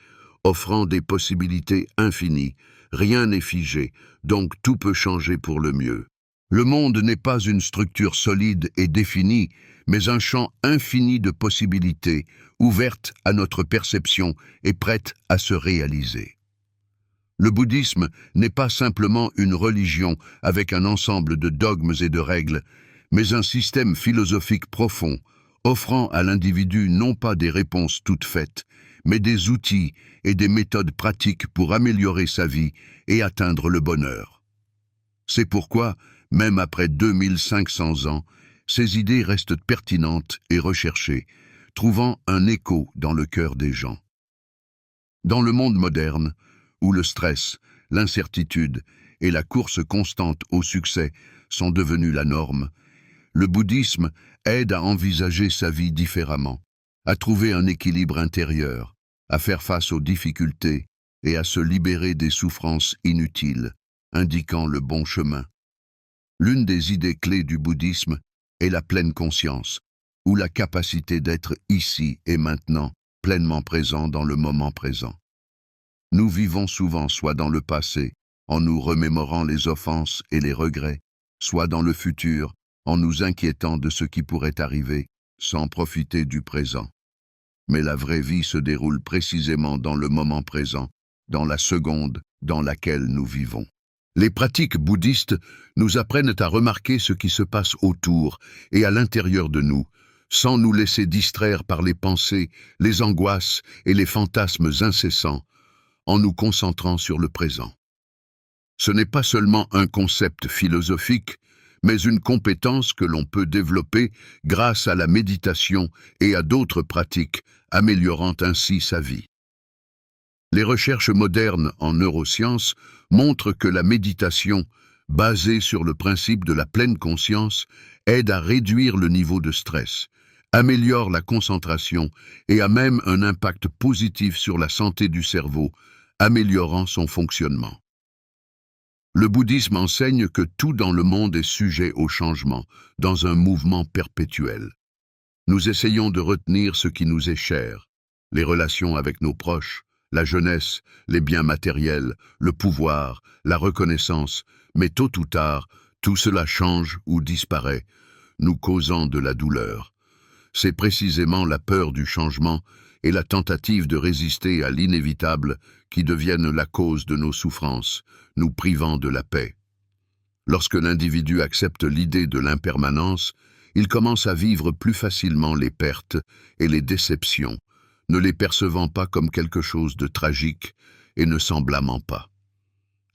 offrant des possibilités infinies. Rien n'est figé, donc tout peut changer pour le mieux. Le monde n'est pas une structure solide et définie, mais un champ infini de possibilités, ouverte à notre perception et prête à se réaliser. Le bouddhisme n'est pas simplement une religion avec un ensemble de dogmes et de règles, mais un système philosophique profond, offrant à l'individu non pas des réponses toutes faites, mais des outils et des méthodes pratiques pour améliorer sa vie et atteindre le bonheur. C'est pourquoi, même après 2500 ans, ces idées restent pertinentes et recherchées, trouvant un écho dans le cœur des gens. Dans le monde moderne, où le stress, l'incertitude et la course constante au succès sont devenus la norme, le bouddhisme aide à envisager sa vie différemment, à trouver un équilibre intérieur, à faire face aux difficultés et à se libérer des souffrances inutiles, indiquant le bon chemin. L'une des idées clés du bouddhisme est la pleine conscience, ou la capacité d'être ici et maintenant, pleinement présent dans le moment présent. Nous vivons souvent soit dans le passé, en nous remémorant les offenses et les regrets, soit dans le futur, en nous inquiétant de ce qui pourrait arriver, sans profiter du présent. Mais la vraie vie se déroule précisément dans le moment présent, dans la seconde dans laquelle nous vivons. Les pratiques bouddhistes nous apprennent à remarquer ce qui se passe autour et à l'intérieur de nous, sans nous laisser distraire par les pensées, les angoisses et les fantasmes incessants, en nous concentrant sur le présent. Ce n'est pas seulement un concept philosophique, mais une compétence que l'on peut développer grâce à la méditation et à d'autres pratiques, améliorant ainsi sa vie. Les recherches modernes en neurosciences montrent que la méditation, basée sur le principe de la pleine conscience, aide à réduire le niveau de stress, améliore la concentration et a même un impact positif sur la santé du cerveau, améliorant son fonctionnement. Le bouddhisme enseigne que tout dans le monde est sujet au changement, dans un mouvement perpétuel. Nous essayons de retenir ce qui nous est cher, les relations avec nos proches, la jeunesse, les biens matériels, le pouvoir, la reconnaissance, mais tôt ou tard, tout cela change ou disparaît, nous causant de la douleur. C'est précisément la peur du changement et la tentative de résister à l'inévitable qui deviennent la cause de nos souffrances, nous privant de la paix. Lorsque l'individu accepte l'idée de l'impermanence, il commence à vivre plus facilement les pertes et les déceptions, ne les percevant pas comme quelque chose de tragique et ne s'en blâmant pas.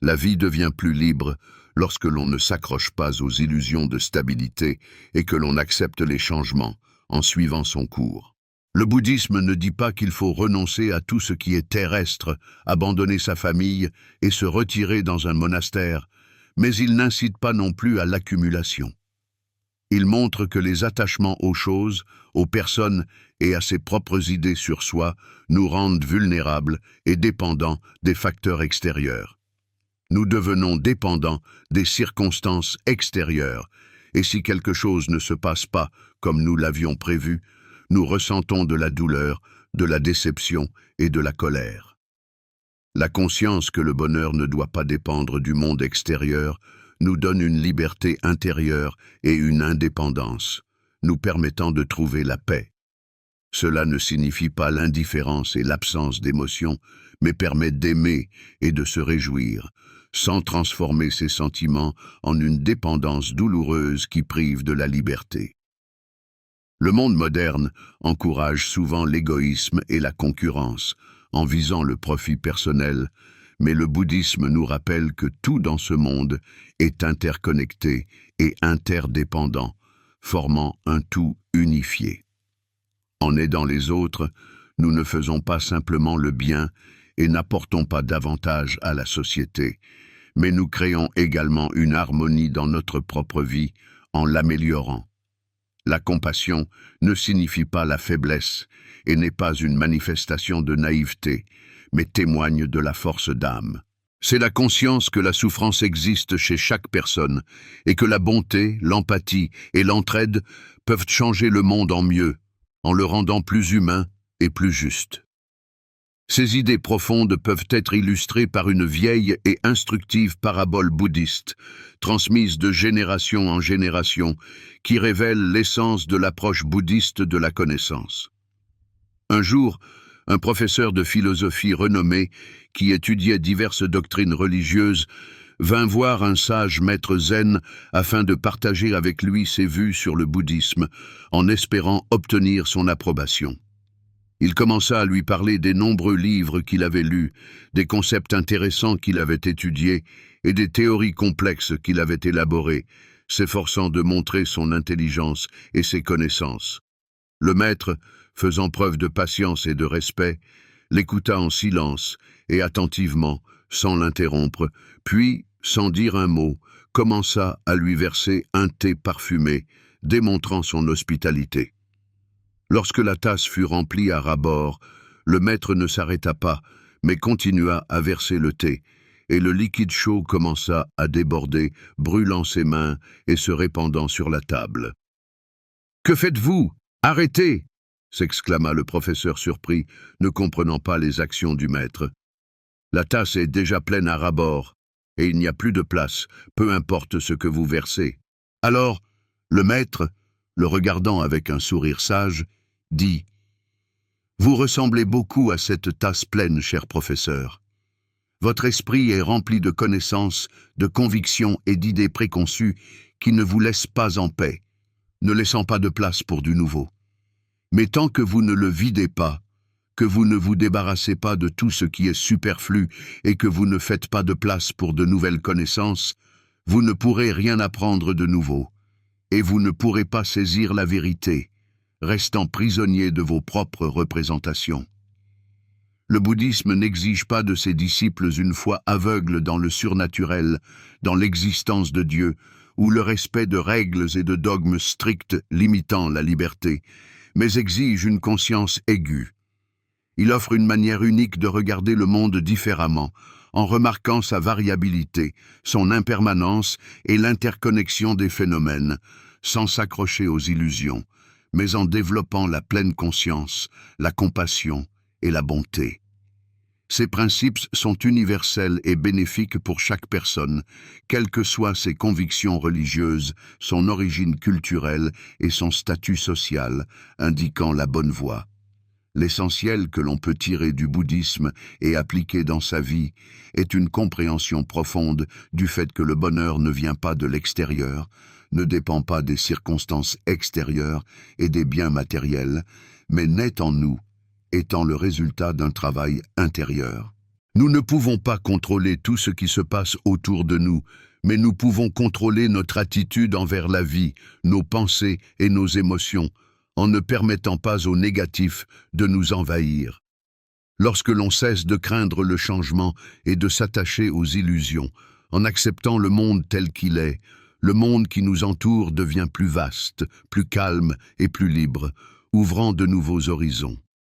La vie devient plus libre lorsque l'on ne s'accroche pas aux illusions de stabilité et que l'on accepte les changements en suivant son cours. Le bouddhisme ne dit pas qu'il faut renoncer à tout ce qui est terrestre, abandonner sa famille et se retirer dans un monastère, Mais il n'incite pas non plus à l'accumulation. Il montre que les attachements aux choses, aux personnes et à ses propres idées sur soi nous rendent vulnérables et dépendants des facteurs extérieurs. Nous devenons dépendants des circonstances extérieures, et si quelque chose ne se passe pas comme nous l'avions prévu, nous ressentons de la douleur, de la déception et de la colère. La conscience que le bonheur ne doit pas dépendre du monde extérieur nous donne une liberté intérieure et une indépendance, nous permettant de trouver la paix. Cela ne signifie pas l'indifférence et l'absence d'émotion, mais permet d'aimer et de se réjouir, sans transformer ces sentiments en une dépendance douloureuse qui prive de la liberté. Le monde moderne encourage souvent l'égoïsme et la concurrence, en visant le profit personnel, mais le bouddhisme nous rappelle que tout dans ce monde est interconnecté et interdépendant, formant un tout unifié. En aidant les autres, nous ne faisons pas simplement le bien et n'apportons pas davantage à la société, mais nous créons également une harmonie dans notre propre vie en l'améliorant. La compassion ne signifie pas la faiblesse et n'est pas une manifestation de naïveté, mais témoigne de la force d'âme. C'est la conscience que la souffrance existe chez chaque personne et que la bonté, l'empathie et l'entraide peuvent changer le monde en mieux, en le rendant plus humain et plus juste. Ces idées profondes peuvent être illustrées par une vieille et instructive parabole bouddhiste, transmise de génération en génération, qui révèle l'essence de l'approche bouddhiste de la connaissance. Un jour, un professeur de philosophie renommé, qui étudiait diverses doctrines religieuses, vint voir un sage maître zen afin de partager avec lui ses vues sur le bouddhisme, en espérant obtenir son approbation. Il commença à lui parler des nombreux livres qu'il avait lus, des concepts intéressants qu'il avait étudiés et des théories complexes qu'il avait élaborées, s'efforçant de montrer son intelligence et ses connaissances. Le maître, faisant preuve de patience et de respect, l'écouta en silence et attentivement, sans l'interrompre, puis, sans dire un mot, commença à lui verser un thé parfumé, démontrant son hospitalité. Lorsque la tasse fut remplie à ras-bord, le maître ne s'arrêta pas, mais continua à verser le thé, et le liquide chaud commença à déborder, brûlant ses mains et se répandant sur la table. « Que faites-vous? Arrêtez !» s'exclama le professeur surpris, ne comprenant pas les actions du maître. « La tasse est déjà pleine à ras-bord, et il n'y a plus de place, peu importe ce que vous versez. » Alors, le maître, le regardant avec un sourire sage, dit « Vous ressemblez beaucoup à cette tasse pleine, cher professeur. Votre esprit est rempli de connaissances, de convictions et d'idées préconçues qui ne vous laissent pas en paix, ne laissant pas de place pour du nouveau. Mais tant que vous ne le videz pas, que vous ne vous débarrassez pas de tout ce qui est superflu et que vous ne faites pas de place pour de nouvelles connaissances, vous ne pourrez rien apprendre de nouveau, et vous ne pourrez pas saisir la vérité, restant prisonnier de vos propres représentations. Le bouddhisme n'exige pas de ses disciples une foi aveugle dans le surnaturel, dans l'existence de Dieu, ou le respect de règles et de dogmes stricts limitant la liberté, mais exige une conscience aiguë. Il offre une manière unique de regarder le monde différemment, en remarquant sa variabilité, son impermanence et l'interconnexion des phénomènes, sans s'accrocher aux illusions, mais en développant la pleine conscience, la compassion et la bonté. Ces principes sont universels et bénéfiques pour chaque personne, quelles que soient ses convictions religieuses, son origine culturelle et son statut social, indiquant la bonne voie. L'essentiel que l'on peut tirer du bouddhisme et appliquer dans sa vie est une compréhension profonde du fait que le bonheur ne vient pas de l'extérieur, ne dépend pas des circonstances extérieures et des biens matériels, mais naît en nous, étant le résultat d'un travail intérieur. Nous ne pouvons pas contrôler tout ce qui se passe autour de nous, mais nous pouvons contrôler notre attitude envers la vie, nos pensées et nos émotions, en ne permettant pas au négatif de nous envahir. Lorsque l'on cesse de craindre le changement et de s'attacher aux illusions, En acceptant le monde tel qu'il est, le monde qui nous entoure devient plus vaste, plus calme et plus libre, ouvrant de nouveaux horizons.